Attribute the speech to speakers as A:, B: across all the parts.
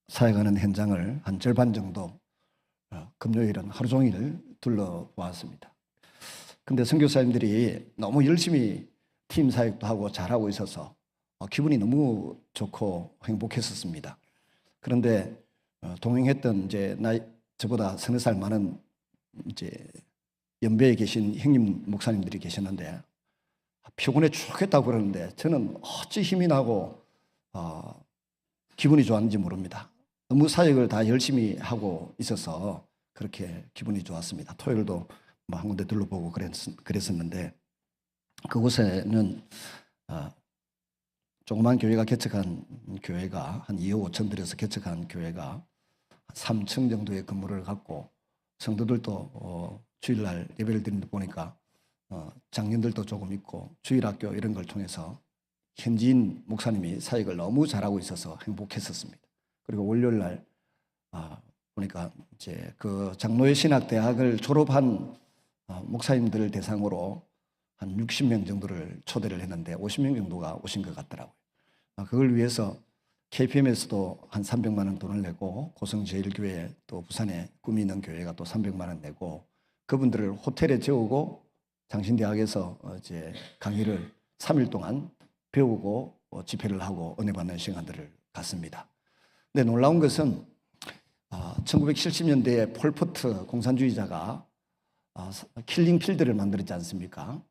A: 사역하는 현장을 한 절반 정도 금요일은 하루 종일 둘러보았습니다. 근데 선교사님들이 너무 열심히 팀 사역도 하고 잘하고 있어서 기분이 너무 좋고 행복했었습니다. 그런데 동행했던 저보다 서너 살 많은 연배에 계신 형님 목사님들이 계셨는데 피곤해 죽겠다고 그러는데 저는 어찌 힘이 나고 기분이 좋았는지 모릅니다. 너무 사역을 다 열심히 하고 있어서 그렇게 기분이 좋았습니다. 토요일도 한 군데 둘러보고 그랬었는데 그곳에는 조그만 교회가 개척한 교회가 한 2억 5천 들여서 개척한 교회가 3층 정도의 건물을 갖고 성도들도 주일날 예배를 드리는 데 보니까 장년들도 조금 있고 주일학교 이런 걸 통해서 현지인 목사님이 사역을 너무 잘하고 있어서 행복했었습니다. 그리고 월요일날 보니까 이제 그 장로의 신학대학을 졸업한 목사님들을 대상으로 한 60명 정도를 초대를 했는데 50명 정도가 오신 것 같더라고요. 그걸 위해서 KPM에서도 한 300만 원 돈을 내고 고성제일교회 또 부산에 꿈이 있는 교회가 또 300만 원 내고 그분들을 호텔에 재우고 장신대학에서 이제 강의를 3일 동안 배우고 집회를 하고 은혜 받는 시간들을 갖습니다. 근데 놀라운 것은 1970년대에 폴포트 공산주의자가 킬링필드를 만들었지 않습니까?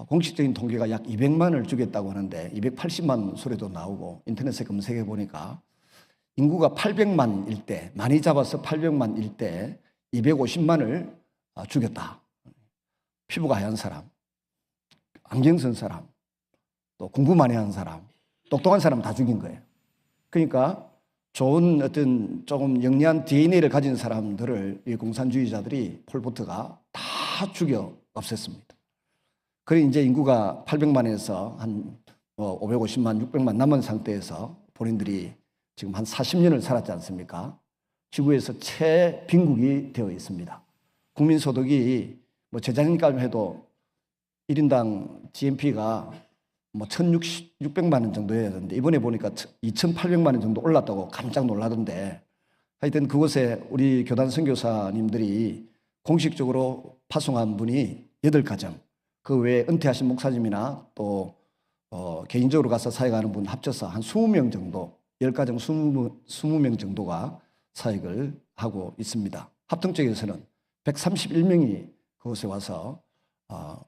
A: 공식적인 통계가 약 200만을 죽였다고 하는데 280만 소리도 나오고 인터넷에 검색해 보니까 인구가 800만일 때, 많이 잡아서 800만일 때 250만을 죽였다. 피부가 하얀 사람, 안경 쓴 사람, 또 공부 많이 하는 사람, 똑똑한 사람 다 죽인 거예요. 그러니까 좋은 어떤 조금 영리한 DNA를 가진 사람들을 이 공산주의자들이 폴포트가 다 죽여 없앴습니다. 그래 이제 인구가 800만에서 한 550만, 600만 남은 상태에서 본인들이 지금 한 40년을 살았지 않습니까? 지구에서 최빈국이 되어 있습니다. 국민소득이 재작년까지 해도 1인당 GNP가 1,600만 원 정도여야 되는데 이번에 보니까 2,800만 원 정도 올랐다고 깜짝 놀라던데 하여튼 그곳에 우리 교단 선교사님들이 공식적으로 파송한 분이 8가정 그 외에 은퇴하신 목사님이나 또 개인적으로 가서 사역하는 분 합쳐서 한 20명 정도 10가정 20명 정도가 사역을 하고 있습니다. 합동적에서는 131명이 그곳에 와서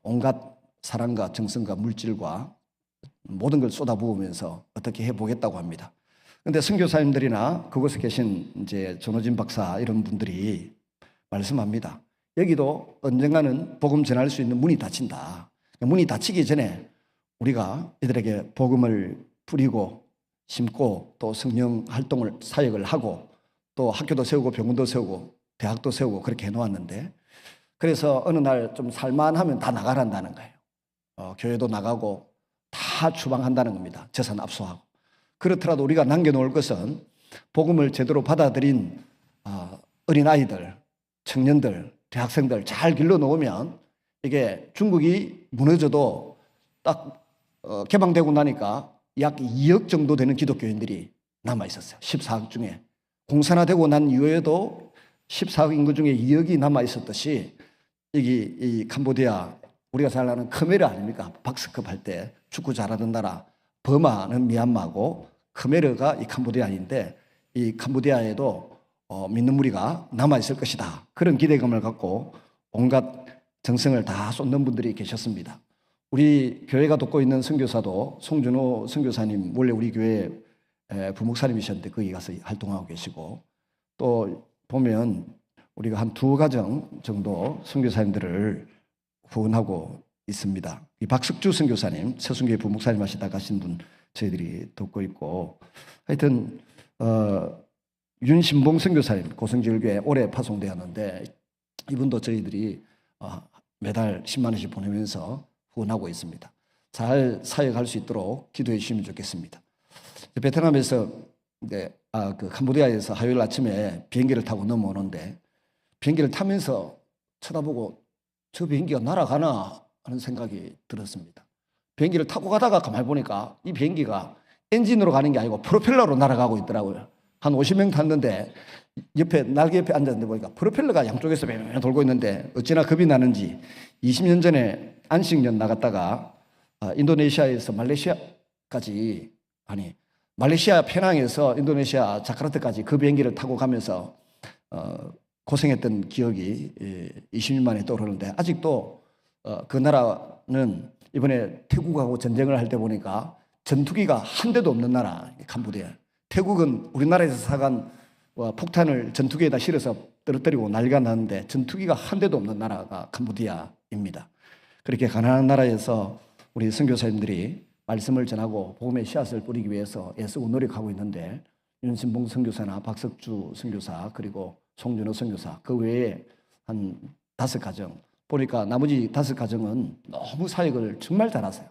A: 온갖 사랑과 정성과 물질과 모든 걸 쏟아부으면서 어떻게 해보겠다고 합니다. 그런데 선교사님들이나 그곳에 계신 이제 전호진 박사 이런 분들이 말씀합니다. 여기도 언젠가는 복음 전할 수 있는 문이 닫힌다. 문이 닫히기 전에 우리가 이들에게 복음을 뿌리고 심고 또 성령 활동을 사역을 하고 또 학교도 세우고 병원도 세우고 대학도 세우고 그렇게 해놓았는데 그래서 어느 날 좀 살만하면 다 나가란다는 거예요. 교회도 나가고 다 추방한다는 겁니다. 재산 압수하고. 그렇더라도 우리가 남겨놓을 것은 복음을 제대로 받아들인 어린아이들, 청년들, 대학생들 잘 길러놓으면 이게 중국이 무너져도 딱 개방되고 나니까 약 2억 정도 되는 기독교인들이 남아있었어요. 14억 중에. 공산화되고 난 이후에도 14억 인구 중에 2억이 남아있었듯이 여기 이 캄보디아 우리가 잘 아는 khmer 아닙니까? 박스컵 할 때 축구 잘하던 나라 버마는 미얀마고 khmer가 이 캄보디아인데 이 캄보디아에도 믿는 무리가 남아있을 것이다. 그런 기대감을 갖고 온갖 정성을 다 쏟는 분들이 계셨습니다. 우리 교회가 돕고 있는 선교사도 송준호 선교사님 원래 우리 교회 부목사님이셨는데 거기 가서 활동하고 계시고 또 보면 우리가 한 2가정 정도 선교사님들을 후원하고 있습니다. 이 박석주 선교사님 세순교회 부목사님 하시다 가신 분 저희들이 돕고 있고 하여튼 윤신봉 선교사님 고성제일교회 올해 파송되었는데 이분도 저희들이 매달 10만 원씩 보내면서 후원하고 있습니다. 잘 사역할 수 있도록 기도해 주시면 좋겠습니다. 베트남에서 그 캄보디아에서 화요일 아침에 비행기를 타고 넘어오는데 비행기를 타면서 쳐다보고 저 비행기가 날아가나 하는 생각이 들었습니다. 비행기를 타고 가다가 가만히 보니까 이 비행기가 엔진으로 가는 게 아니고 프로펠러로 날아가고 있더라고요. 한 50명 탔는데 옆에 날개 옆에 앉았는데 보니까 프로펠러가 양쪽에서 뱅뱅 돌고 있는데 어찌나 겁이 나는지 20년 전에 안식년 나갔다가 인도네시아에서 말레이시아까지 말레이시아 페낭에서 인도네시아 자카르타까지 그 비행기를 타고 가면서 고생했던 기억이 20년 만에 떠오르는데 아직도 그 나라는 이번에 태국하고 전쟁을 할 때 보니까 전투기가 한 대도 없는 나라 캄보디아. 태국은 우리나라에서 사간 폭탄을 전투기에다 실어서 떨어뜨리고 난리가 나는데 전투기가 한 대도 없는 나라가 캄보디아입니다. 그렇게 가난한 나라에서 우리 선교사님들이 말씀을 전하고 복음의 씨앗을 뿌리기 위해서 애쓰고 노력하고 있는데 윤신봉 선교사나 박석주 선교사 그리고 송준호 선교사 그 외에 한 5가정 보니까 나머지 5가정은 너무 사역을 정말 잘하세요.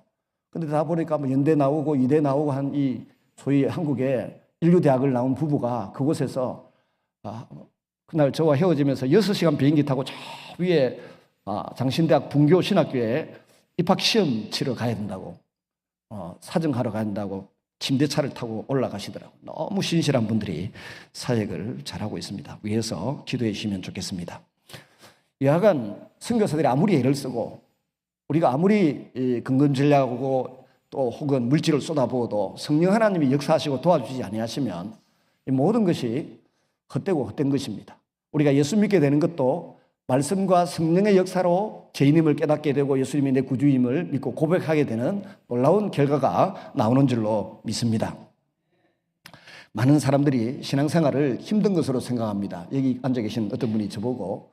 A: 근데 다 보니까 뭐 연대 나오고 이대 나오고 한 이 소위 한국의 인류대학을 나온 부부가 그곳에서 그날 저와 헤어지면서 6시간 비행기 타고 저 위에 장신대학 분교신학교에 입학시험 치러 가야 된다고 사정하러 가야 된다고 침대차를 타고 올라가시더라고요. 너무 신실한 분들이 사역을 잘하고 있습니다. 위에서 기도해 주시면 좋겠습니다. 여하간 선교사들이 아무리 애를 쓰고 우리가 아무리 근검 전략하고 또 혹은 물질을 쏟아부어도 성령 하나님이 역사하시고 도와주시지 아니하시면 이 모든 것이 헛되고 헛된 것입니다. 우리가 예수 믿게 되는 것도 말씀과 성령의 역사로 죄인임을 깨닫게 되고 예수님이 내 구주임을 믿고 고백하게 되는 놀라운 결과가 나오는 줄로 믿습니다. 많은 사람들이 신앙생활을 힘든 것으로 생각합니다. 여기 앉아 계신 어떤 분이 저보고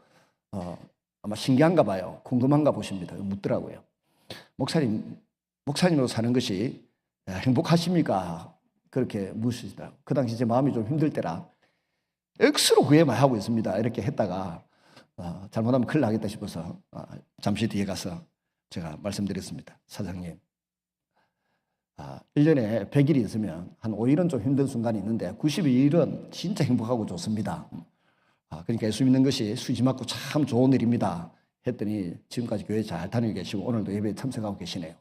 A: 아마 신기한가 봐요. 궁금한가 보십니다. 묻더라고요. 목사님으로 사는 것이 행복하십니까? 그렇게 묻으시더라고요. 그 당시 제 마음이 좀 힘들 때라 억수로 후회 많이 하고 있습니다. 이렇게 했다가 잘못하면 큰일 나겠다 싶어서 잠시 뒤에 가서 제가 말씀드렸습니다. 사장님, 1년에 100일이 있으면 한 5일은 좀 힘든 순간이 있는데 92일은 진짜 행복하고 좋습니다. 그러니까 예수 믿는 것이 수지 맞고 참 좋은 일입니다. 했더니 지금까지 교회 잘 다니고 계시고 오늘도 예배에 참석하고 계시네요.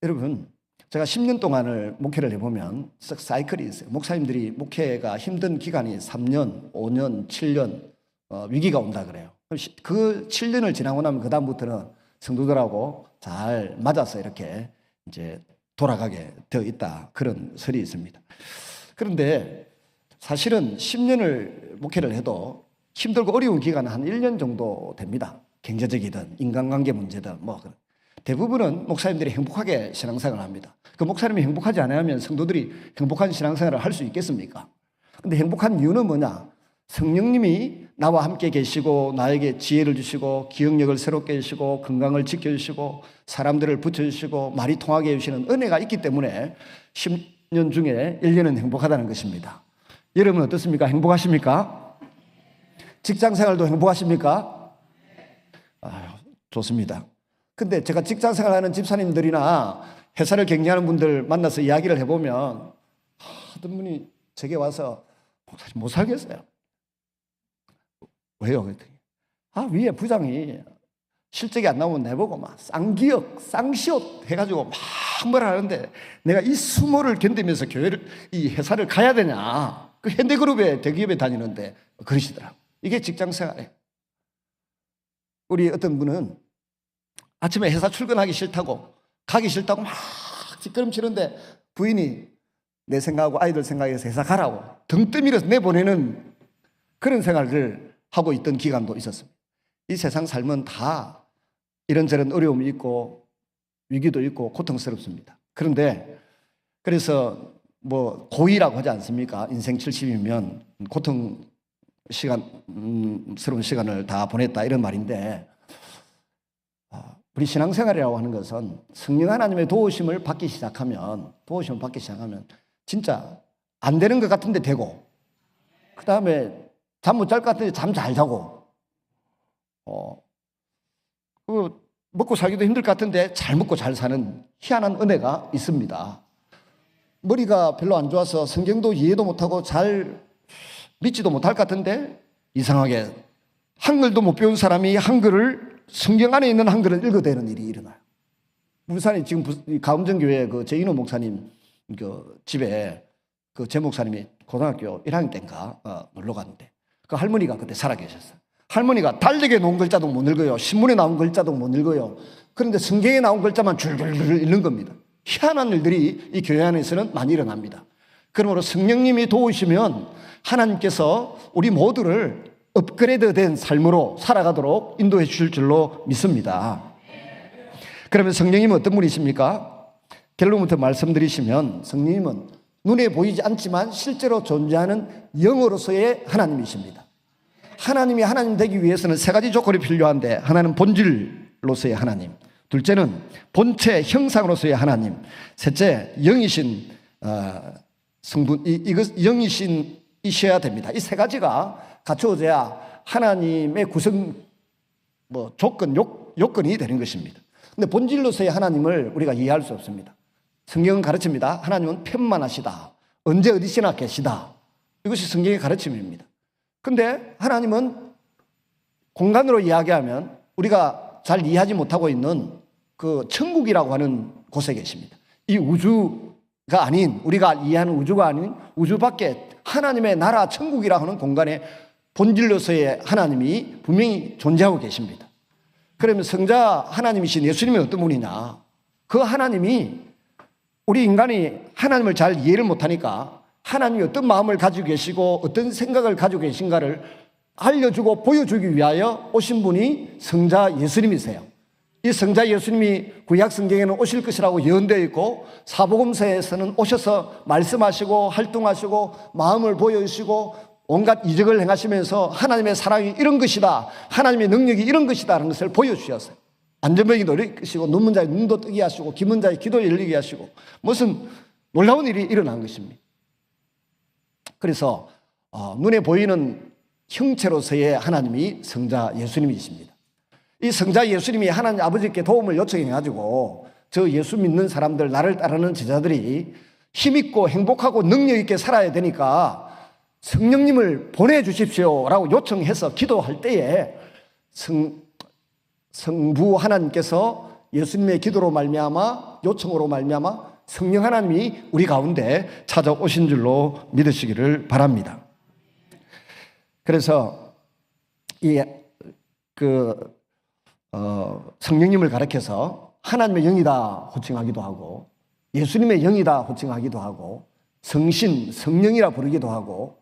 A: 여러분, 제가 10년 동안을 목회를 해보면 사이클이 있어요. 목사님들이 목회가 힘든 기간이 3년, 5년, 7년 위기가 온다 그래요. 그 7년을 지나고 나면 그 다음부터는 성도들하고 잘 맞아서 이렇게 이제 돌아가게 되어 있다. 그런 설이 있습니다. 그런데 사실은 10년을 목회를 해도 힘들고 어려운 기간은 한 1년 정도 됩니다. 경제적이든 인간관계 문제든 뭐 대부분은 목사님들이 행복하게 신앙생활을 합니다. 그 목사님이 행복하지 않으면 성도들이 행복한 신앙생활을 할 수 있겠습니까? 근데 행복한 이유는 뭐냐? 성령님이 나와 함께 계시고 나에게 지혜를 주시고 기억력을 새롭게 해주시고 건강을 지켜주시고 사람들을 붙여주시고 말이 통하게 해주시는 은혜가 있기 때문에 10년 중에 1년은 행복하다는 것입니다. 여러분 어떻습니까? 행복하십니까? 직장생활도 행복하십니까? 좋습니다. 근데 제가 직장생활하는 집사님들이나 회사를 경영하는 분들 만나서 이야기를 해보면 어떤 분이 제게 와서 못 살겠어요. 왜요? 그랬더니 위에 부장이 실적이 안 나오면 내보고 막 쌍기역, 쌍시옷 해가지고 막 뭐라 하는데 내가 이 수모를 견디면서 이 회사를 가야 되냐? 그 현대그룹에 대기업에 다니는데 그러시더라고. 이게 직장생활이에요. 우리 어떤 분은 아침에 회사 출근하기 싫다고 가기 싫다고 막 뒷걸음치는데 부인이 내 생각하고 아이들 생각해서 회사 가라고 등 떠밀어서 내보내는 그런 생활을 하고 있던 기간도 있었습니다. 이 세상 삶은 다 이런저런 어려움이 있고 위기도 있고 고통스럽습니다. 그런데 그래서 뭐 고이라고 하지 않습니까? 인생 70이면 고통스러운 시간을 다 보냈다 이런 말인데 우리 신앙생활이라고 하는 것은 성령 하나님의 도우심을 받기 시작하면 진짜 안 되는 것 같은데 되고 그 다음에 잠 못 잘 것 같은데 잠 잘 자고 먹고 살기도 힘들 것 같은데 잘 먹고 잘 사는 희한한 은혜가 있습니다. 머리가 별로 안 좋아서 성경도 이해도 못하고 잘 믿지도 못할 것 같은데 이상하게 한글도 못 배운 사람이 한글을 성경 안에 있는 한글을 읽어대는 일이 일어나요. 부산에 지금 가음정교회 그 제인호 목사님 그 집에 그 제 목사님이 고등학교 1학년 때인가 놀러 갔는데 그 할머니가 그때 살아계셨어요. 할머니가 달력에 놓은 글자도 못 읽어요. 신문에 나온 글자도 못 읽어요. 그런데 성경에 나온 글자만 줄줄줄 읽는 겁니다. 희한한 일들이 이 교회 안에서는 많이 일어납니다. 그러므로 성령님이 도우시면 하나님께서 우리 모두를 업그레이드된 삶으로 살아가도록 인도해 주실 줄로 믿습니다. 그러면 성령님은 어떤 분이십니까? 결론부터 말씀드리시면 성령님은 눈에 보이지 않지만 실제로 존재하는 영으로서의 하나님이십니다. 하나님이 하나님 되기 위해서는 세 가지 조건이 필요한데, 하나는 본질로서의 하나님, 둘째는 본체 형상으로서의 하나님, 셋째 영이신 성분, 이것 영이신이셔야 됩니다. 이 세 가지가 갖추어져야 하나님의 구성 요건이 되는 것입니다. 근데 본질로서의 하나님을 우리가 이해할 수 없습니다. 성경은 가르칩니다. 하나님은 편만하시다. 언제 어디서나 계시다. 이것이 성경의 가르침입니다. 근데 하나님은 공간으로 이야기하면 우리가 잘 이해하지 못하고 있는 그 천국이라고 하는 곳에 계십니다. 이 우주가 아닌, 우리가 이해하는 우주가 아닌 우주 밖에 하나님의 나라 천국이라고 하는 공간에 본질로서의 하나님이 분명히 존재하고 계십니다. 그러면 성자 하나님이신 예수님이 어떤 분이냐? 그 하나님이 우리 인간이 하나님을 잘 이해를 못하니까 하나님이 어떤 마음을 가지고 계시고 어떤 생각을 가지고 계신가를 알려주고 보여주기 위하여 오신 분이 성자 예수님이세요. 이 성자 예수님이 구약 성경에는 오실 것이라고 예언되어 있고 사복음서에서는 오셔서 말씀하시고 활동하시고 마음을 보여주시고 온갖 이적을 행하시면서 하나님의 사랑이 이런 것이다, 하나님의 능력이 이런 것이다 하는 것을 보여주셨어요. 안전병이 노리시고 눈먼 자의 눈도 뜨게 하시고 기문 자의 귀도 열리게 하시고 무슨 놀라운 일이 일어난 것입니다. 그래서 눈에 보이는 형체로서의 하나님이 성자 예수님이십니다. 이 성자 예수님이 하나님 아버지께 도움을 요청해가지고 저 예수 믿는 사람들, 나를 따르는 제자들이 힘있고 행복하고 능력있게 살아야 되니까 성령님을 보내주십시오라고 요청해서 기도할 때에 성부 하나님께서 예수님의 기도로 말미암아 요청으로 말미암아 성령 하나님이 우리 가운데 찾아오신 줄로 믿으시기를 바랍니다. 그래서 성령님을 가리켜서 하나님의 영이다 호칭하기도 하고 예수님의 영이다 호칭하기도 하고 성신, 성령이라 부르기도 하고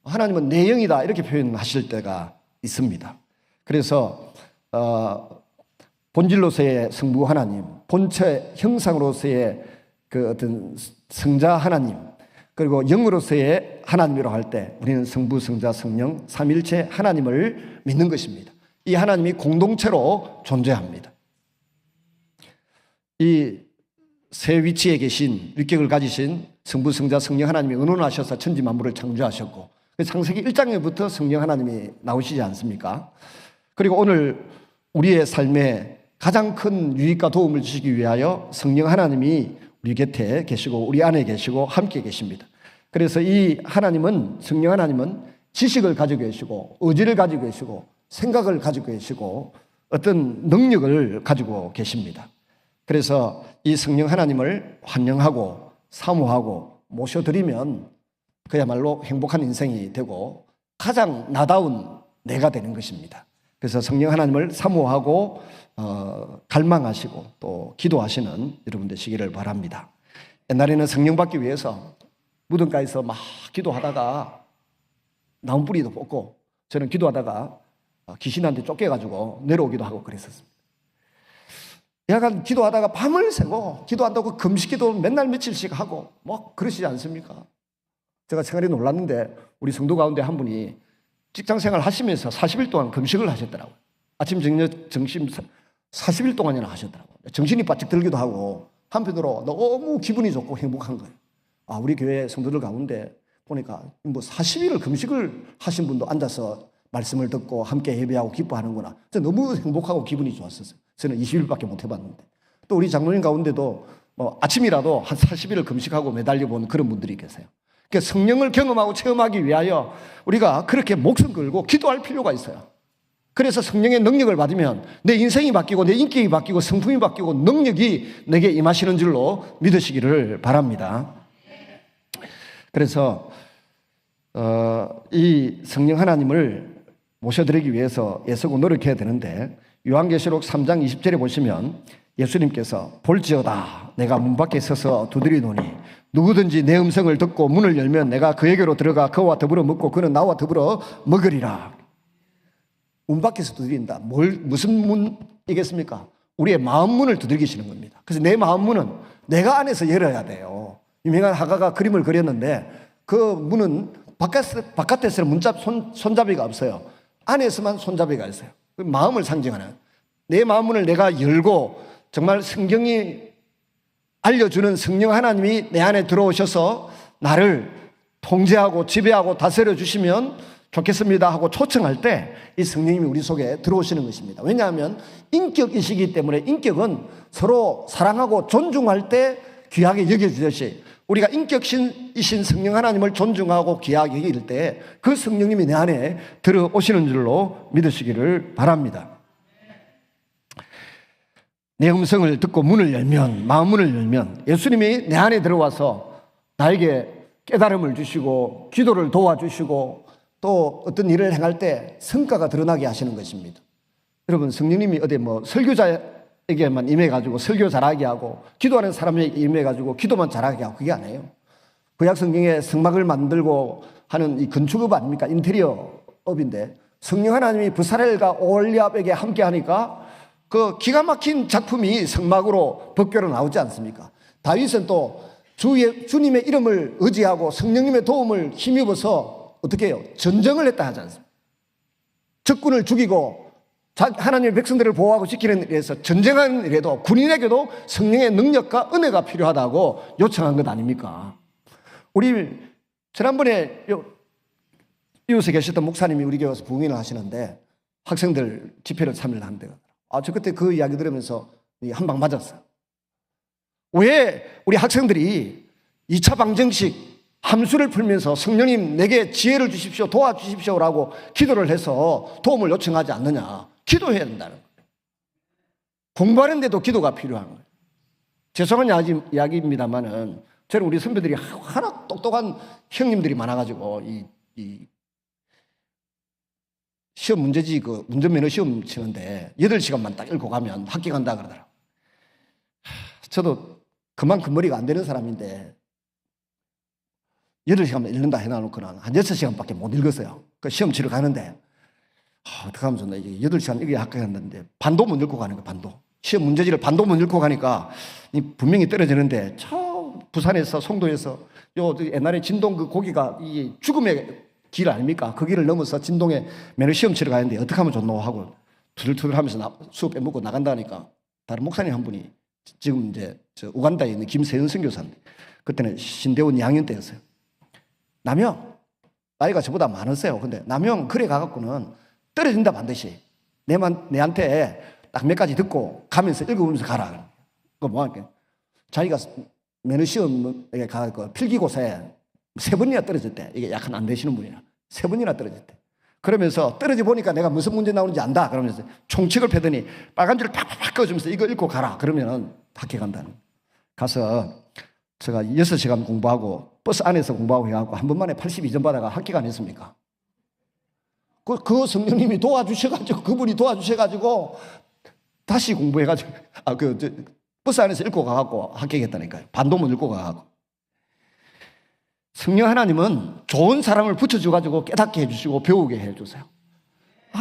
A: 하나님은 내 영이다 이렇게 표현하실 때가 있습니다. 그래서 본질로서의 성부 하나님, 본체 형상으로서의 그 어떤 성자 하나님, 그리고 영으로서의 하나님이라고 할 때 우리는 성부, 성자, 성령 삼일체 하나님을 믿는 것입니다. 이 하나님이 공동체로 존재합니다. 이 세 위치에 계신 위격을 가지신 성부, 성자, 성령 하나님이 의논하셔서 천지 만물을 창조하셨고 창세기 1장에부터 성령 하나님이 나오시지 않습니까? 그리고 오늘 우리의 삶에 가장 큰 유익과 도움을 주시기 위하여 성령 하나님이 우리 곁에 계시고 우리 안에 계시고 함께 계십니다. 그래서 이 하나님은, 성령 하나님은 지식을 가지고 계시고 의지를 가지고 계시고 생각을 가지고 계시고 어떤 능력을 가지고 계십니다. 그래서 이 성령 하나님을 환영하고 사모하고 모셔드리면 그야말로 행복한 인생이 되고 가장 나다운 내가 되는 것입니다. 그래서 성령 하나님을 사모하고 갈망하시고 또 기도하시는 여러분 되시기를 바랍니다. 옛날에는 성령 받기 위해서 무덤가에서 막 기도하다가 나무뿌리도 뽑고 저는 기도하다가 귀신한테 쫓겨가지고 내려오기도 하고 그랬었습니다. 약간 기도하다가 밤을 새고 기도한다고 금식기도 맨날 며칠씩 하고 뭐 그러시지 않습니까? 제가 생활이 놀랐는데 우리 성도 가운데 한 분이 직장생활 하시면서 40일 동안 금식을 하셨더라고요. 아침 저녁 점심 40일 동안이나 하셨더라고요. 정신이 바짝 들기도 하고 한편으로 너무 기분이 좋고 행복한 거예요. 우리 교회 성도들 가운데 보니까 뭐 40일을 금식을 하신 분도 앉아서 말씀을 듣고 함께 예배하고 기뻐하는구나. 너무 행복하고 기분이 좋았었어요. 저는 20일밖에 못 해봤는데. 또 우리 장로님 가운데도 뭐 아침이라도 한 40일을 금식하고 매달려 본 그런 분들이 계세요. 그러니까 성령을 경험하고 체험하기 위하여 우리가 그렇게 목숨 걸고 기도할 필요가 있어요. 그래서 성령의 능력을 받으면 내 인생이 바뀌고 내 인격이 바뀌고 성품이 바뀌고 능력이 내게 임하시는 줄로 믿으시기를 바랍니다. 그래서 이 성령 하나님을 모셔드리기 위해서 애쓰고 노력해야 되는데, 요한계시록 3장 20절에 보시면 예수님께서 볼지어다 내가 문 밖에 서서 두드리노니 누구든지 내 음성을 듣고 문을 열면 내가 그에게로 들어가 그와 더불어 먹고 그는 나와 더불어 먹으리라. 문 밖에서 두드린다. 무슨 문이겠습니까? 우리의 마음 문을 두들기시는 겁니다. 그래서 내 마음 문은 내가 안에서 열어야 돼요. 유명한 화가가 그림을 그렸는데 그 문은 바깥에서는 손잡이가 없어요. 안에서만 손잡이가 있어요. 마음을 상징하는, 내 마음 문을 내가 열고 정말 성경이 알려주는 성령 하나님이 내 안에 들어오셔서 나를 통제하고 지배하고 다스려 주시면 좋겠습니다 하고 초청할 때 이 성령님이 우리 속에 들어오시는 것입니다. 왜냐하면 인격이시기 때문에, 인격은 서로 사랑하고 존중할 때 귀하게 여겨지듯이 우리가 인격이신 성령 하나님을 존중하고 귀하게 여길 때 그 성령님이 내 안에 들어오시는 줄로 믿으시기를 바랍니다. 내 음성을 듣고 문을 열면, 마음 문을 열면 예수님이 내 안에 들어와서 나에게 깨달음을 주시고 기도를 도와주시고 또 어떤 일을 행할 때 성과가 드러나게 하시는 것입니다. 여러분, 성령님이 어디 설교자에게만 임해가지고 설교 잘하게 하고 기도하는 사람에게 임해가지고 기도만 잘하게 하고 그게 아니에요. 구약 성경에 성막을 만들고 하는 이 건축업 아닙니까? 인테리어업인데 성령 하나님이 부사렐과 오홀리압에게 함께 하니까 그 기가 막힌 작품이 성막으로 벗겨져 나오지 않습니까? 다윗은 또 주님의 이름을 의지하고 성령님의 도움을 힘입어서 어떻게 해요? 전쟁을 했다 하지 않습니까? 적군을 죽이고 하나님의 백성들을 보호하고 지키는 일에서 전쟁하는 일에도 군인에게도 성령의 능력과 은혜가 필요하다고 요청한 것 아닙니까? 우리 지난번에 이웃에 계셨던 목사님이 우리 교회 와서 부흥회를 하시는데 학생들 집회를 참여를 한대요. 저 그때 그 이야기 들으면서 한 방 맞았어요. 왜 우리 학생들이 2차 방정식 함수를 풀면서 성령님 내게 지혜를 주십시오, 도와주십시오라고 기도를 해서 도움을 요청하지 않느냐? 기도해야 된다는 거예요. 공부하는데도 기도가 필요한 거예요. 죄송한 이야기입니다만은 저는 우리 선배들이 하나 똑똑한 형님들이 많아가지고 이 시험 문제지 그 운전면허 시험 치는데 8시간만 딱 읽고 가면 합격한다 그러더라고요. 저도 그만큼 머리가 안 되는 사람인데 8시간만 읽는다 해놔놓고는 한 6시간밖에 못 읽었어요. 그 시험 치러 가는데 어떻게 하면 좋나, 이게 8시간 읽어야 합격했는데 반도 못 읽고 가는 거예요. 반도. 시험 문제지를 반도 못 읽고 가니까 분명히 떨어지는데 저 부산에서 송도에서 요 옛날에 진동 그 고기가 이 죽음의 길 아닙니까? 그 길을 넘어서 진동에 면허 시험 치러 가는데 어떻게 하면 좋노 하고 투덜투덜 하면서 수업 빼먹고 나간다니까 다른 목사님 한 분이 지금 이제 저 우간다에 있는 김세현 선교사인데 그때는 신대원 2학년 때였어요. 남영 나이가 저보다 많았어요. 근데 남영 그래 가갖고는 떨어진다 반드시 내한테 딱 몇 가지 듣고 가면서 읽어보면서 가라. 그거 뭐 할게? 자기가 면허 시험에 가고 필기고사에 3번이나 떨어졌대. 이게 약간 안 되시는 분이라 3번이나 떨어졌대. 그러면서 떨어져 보니까 내가 무슨 문제 나오는지 안다. 그러면서 총책을 펴더니 빨간 줄을 팍팍팍 꺼주면서 이거 읽고 가라. 그러면 합격한다는. 가서 제가 6시간 공부하고 버스 안에서 공부하고 해갖고 한 번만에 82점 받아가 합격 안 했습니까? 그 성령님이 도와주셔가지고 그분이 도와주셔가지고 다시 공부해가지고 버스 안에서 읽고 가갖고 합격했다니까요. 반도문 읽고 가갖고. 성령 하나님은 좋은 사람을 붙여줘가지고 깨닫게 해주시고 배우게 해주세요.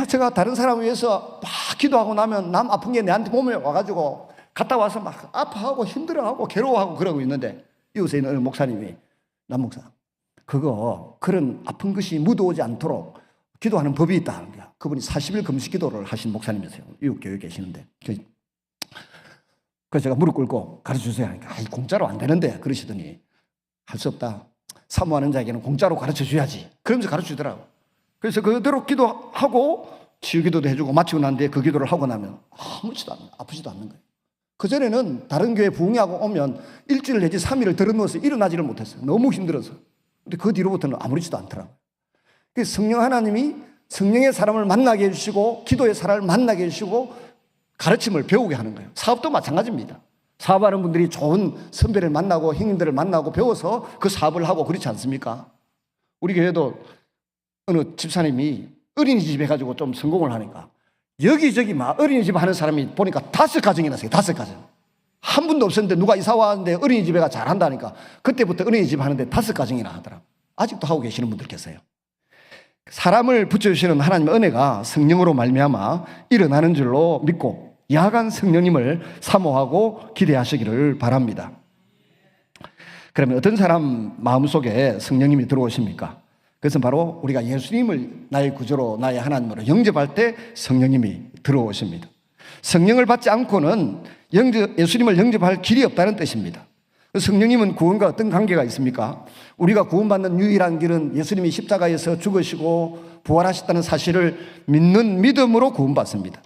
A: 제가 다른 사람을 위해서 막 기도하고 나면 남 아픈 게 내한테 몸에 와가지고 갔다 와서 막 아파하고 힘들어하고 괴로워하고 그러고 있는데 이웃에 있는 어느 목사님이 남 목사 그런 아픈 것이 묻어오지 않도록 기도하는 법이 있다는 거야. 그분이 40일 금식 기도를 하신 목사님이세요. 이웃 교회에 계시는데 그래서 제가 무릎 꿇고 가르쳐주세요 하니까 공짜로 안 되는데 그러시더니 할 수 없다. 사모하는 자에게는 공짜로 가르쳐줘야지. 그러면서 가르쳐주더라고. 그래서 그대로 기도하고 치유기도도 해주고 마치고 난 뒤에 그 기도를 하고 나면 아무렇지도 않아요. 아프지도 않는 거예요. 그전에는 다른 교회 부흥회하고 오면 일주일 내지 3일을 들어누워서 일어나지를 못했어요. 너무 힘들어서. 근데 그 뒤로부터는 아무렇지도 않더라고요. 그래서 성령 하나님이 성령의 사람을 만나게 해주시고 기도의 사람을 만나게 해주시고 가르침을 배우게 하는 거예요. 사업도 마찬가지입니다. 사업하는 분들이 좋은 선배를 만나고 형님들을 만나고 배워서 그 사업을 하고 그렇지 않습니까? 우리 교회도 어느 집사님이 어린이집 해가지고 좀 성공을 하니까 여기저기 막 어린이집 하는 사람이 보니까 5가정이 났어요. 5가정. 한 분도 없었는데 누가 이사 왔는데 어린이집애가 잘한다니까 그때부터 어린이집 하는데 5가정이나 하더라고요. 아직도 하고 계시는 분들 계세요. 사람을 붙여주시는 하나님의 은혜가 성령으로 말미암아 일어나는 줄로 믿고 야간 성령님을 사모하고 기대하시기를 바랍니다. 그러면 어떤 사람 마음속에 성령님이 들어오십니까? 그것은 바로 우리가 예수님을 나의 구주로 나의 하나님으로 영접할 때 성령님이 들어오십니다. 성령을 받지 않고는 예수님을 영접할 길이 없다는 뜻입니다. 성령님은 구원과 어떤 관계가 있습니까? 우리가 구원받는 유일한 길은 예수님이 십자가에서 죽으시고 부활하셨다는 사실을 믿는 믿음으로 구원받습니다.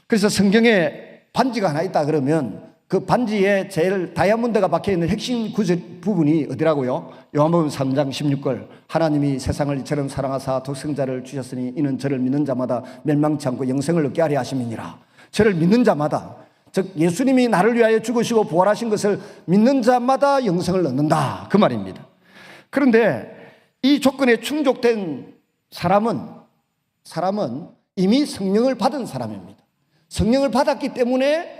A: 그래서 성경에 반지가 하나 있다 그러면 그 반지에 제일 다이아몬드가 박혀있는 핵심 부분이 어디라고요? 요한복음 3장 16절 하나님이 세상을 이처럼 사랑하사 독생자를 주셨으니 이는 저를 믿는 자마다 멸망치 않고 영생을 얻게 하려 하심이니라. 저를 믿는 자마다, 즉 예수님이 나를 위하여 죽으시고 부활하신 것을 믿는 자마다 영생을 얻는다, 그 말입니다. 그런데 이 조건에 충족된 사람은 이미 성령을 받은 사람입니다. 성령을 받았기 때문에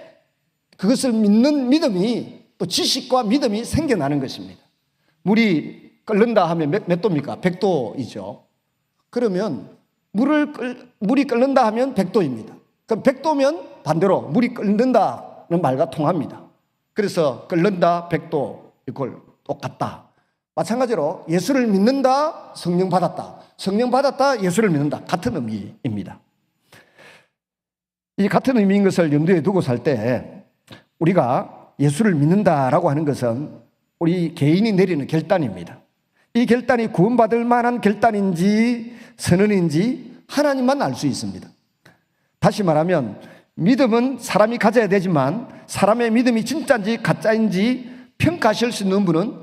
A: 그것을 믿는 믿음이 또 지식과 믿음이 생겨나는 것입니다. 물이 끓는다 하면 몇 도입니까? 100도이죠. 그러면 물이 끓는다 하면 100도입니다. 그럼 100도면 반대로 물이 끓는다는 말과 통합니다. 그래서 끓는다 100도 이걸 똑같다. 마찬가지로 예수를 믿는다, 성령 받았다. 성령 받았다, 예수를 믿는다. 같은 의미입니다. 이 같은 의미인 것을 염두에 두고 살 때 우리가 예수를 믿는다라고 하는 것은 우리 개인이 내리는 결단입니다. 이 결단이 구원받을 만한 결단인지 선언인지 하나님만 알 수 있습니다. 다시 말하면 믿음은 사람이 가져야 되지만 사람의 믿음이 진짜인지 가짜인지 평가하실 수 있는 분은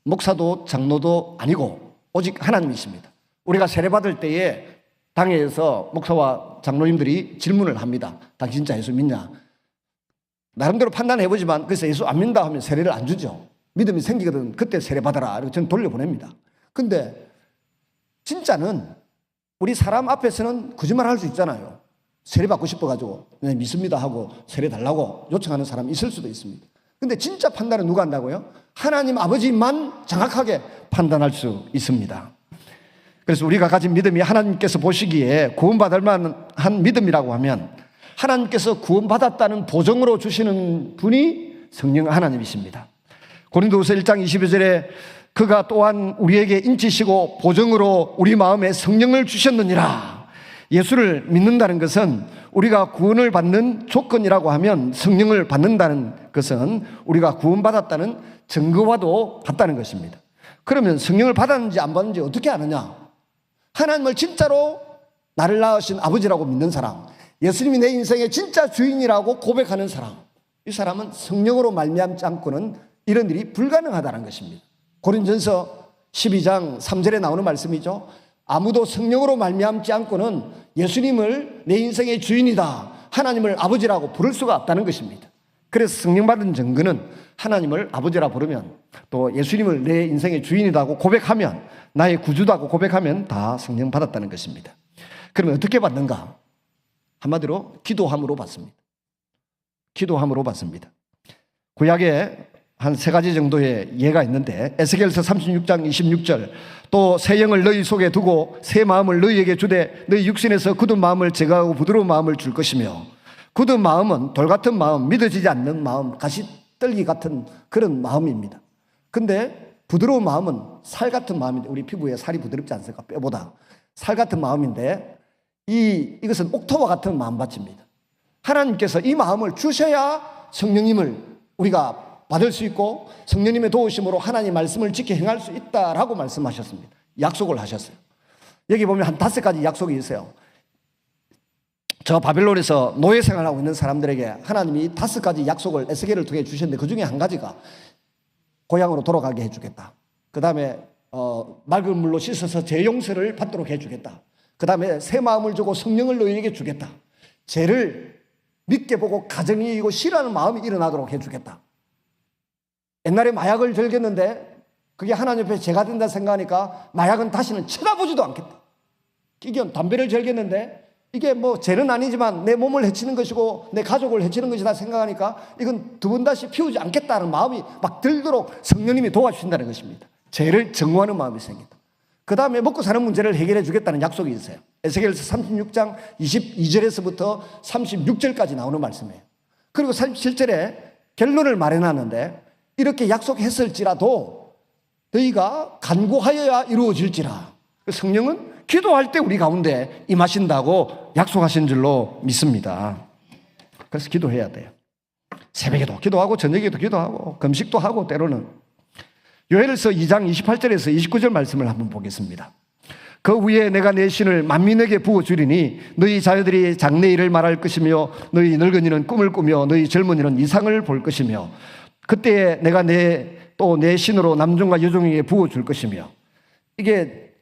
A: 목사도 장로도 아니고 오직 하나님이십니다. 우리가 세례받을 때에 당회에서 목사와 장로님들이 질문을 합니다. 당신 진짜 예수 믿냐? 나름대로 판단해보지만 그래서 예수 안 믿는다 하면 세례를 안 주죠. 믿음이 생기거든 그때 세례 받아라 이렇게 저는 돌려보냅니다. 근데 진짜는 우리 사람 앞에서는 거짓말 할 수 있잖아요. 세례 받고 싶어가지고 네, 믿습니다 하고 세례 달라고 요청하는 사람이 있을 수도 있습니다. 근데 진짜 판단은 누가 한다고요? 하나님 아버지만 정확하게 판단할 수 있습니다. 그래서 우리가 가진 믿음이 하나님께서 보시기에 구원받을 만한 믿음이라고 하면 하나님께서 구원받았다는 보증으로 주시는 분이 성령 하나님이십니다. 고린도후서 1장 22절에 그가 또한 우리에게 인치시고 보증으로 우리 마음에 성령을 주셨느니라. 예수를 믿는다는 것은 우리가 구원을 받는 조건이라고 하면 성령을 받는다는 것은 우리가 구원받았다는 증거와도 같다는 것입니다. 그러면 성령을 받았는지 안 받았는지 어떻게 아느냐? 하나님을 진짜로 나를 낳으신 아버지라고 믿는 사람, 예수님이 내 인생의 진짜 주인이라고 고백하는 사람, 이 사람은 성령으로 말미암지 않고는 이런 일이 불가능하다는 것입니다. 고린전서 12장 3절에 나오는 말씀이죠. 아무도 성령으로 말미암지 않고는 예수님을 내 인생의 주인이다, 하나님을 아버지라고 부를 수가 없다는 것입니다. 그래서 성령 받은 증거는 하나님을 아버지라 부르면 또 예수님을 내 인생의 주인이라고 고백하면 나의 구주다고 고백하면 다 성령 받았다는 것입니다. 그러면 어떻게 받는가? 한마디로 기도함으로 받습니다. 기도함으로 받습니다. 구약에 한 3가지 정도의 예가 있는데 에스겔서 36장 26절 또 새 영을 너희 속에 두고 새 마음을 너희에게 주되 너희 육신에서 굳은 마음을 제거하고 부드러운 마음을 줄 것이며 굳은 마음은 돌 같은 마음, 믿어지지 않는 마음, 가시떨기 같은 그런 마음입니다. 근데 부드러운 마음은 살 같은 마음인데 우리 피부에 살이 부드럽지 않습니까? 뼈보다 살 같은 마음인데 이것은 옥토와 같은 마음밭입니다. 하나님께서 이 마음을 주셔야 성령님을 우리가 받을 수 있고 성령님의 도우심으로 하나님 말씀을 지켜 행할 수 있다라고 말씀하셨습니다. 약속을 하셨어요. 여기 보면 한 5가지 약속이 있어요. 저 바벨론에서 노예 생활하고 있는 사람들에게 하나님이 5가지 약속을 에스겔을 통해 주셨는데 그 중에 한 가지가 고향으로 돌아가게 해주겠다. 그 다음에 맑은 물로 씻어서 죄 용서를 받도록 해주겠다. 그 다음에 새 마음을 주고 성령을 너희에게 주겠다. 죄를 믿게 보고 가정이 이고 싫어하는 마음이 일어나도록 해주겠다. 옛날에 마약을 즐겼는데 그게 하나님 앞에 죄가 된다 생각하니까 마약은 다시는 쳐다보지도 않겠다. 이게 담배를 절겠는데 이게 뭐 죄는 아니지만 내 몸을 해치는 것이고 내 가족을 해치는 것이다 생각하니까 이건 두 번 다시 피우지 않겠다는 마음이 막 들도록 성령님이 도와주신다는 것입니다. 죄를 정화하는 마음이 생긴다. 그 다음에 먹고 사는 문제를 해결해 주겠다는 약속이 있어요. 에스겔서 36장 22절에서부터 36절까지 나오는 말씀이에요. 그리고 37절에 결론을 말해놨는데 이렇게 약속했을지라도 너희가 간구하여야 이루어질지라. 성령은 기도할 때 우리 가운데 임하신다고 약속하신 줄로 믿습니다. 그래서 기도해야 돼요. 새벽에도 기도하고 저녁에도 기도하고 금식도 하고 때로는. 요엘서 2장 28절에서 29절 말씀을 한번 보겠습니다. 그 위에 내가 내 신을 만민에게 부어주리니 너희 자녀들이 장래일을 말할 것이며 너희 늙은이는 꿈을 꾸며 너희 젊은이는 이상을 볼 것이며 그때에 내가 또 내 신으로 남종과 여종에게 부어줄 것이며. 이게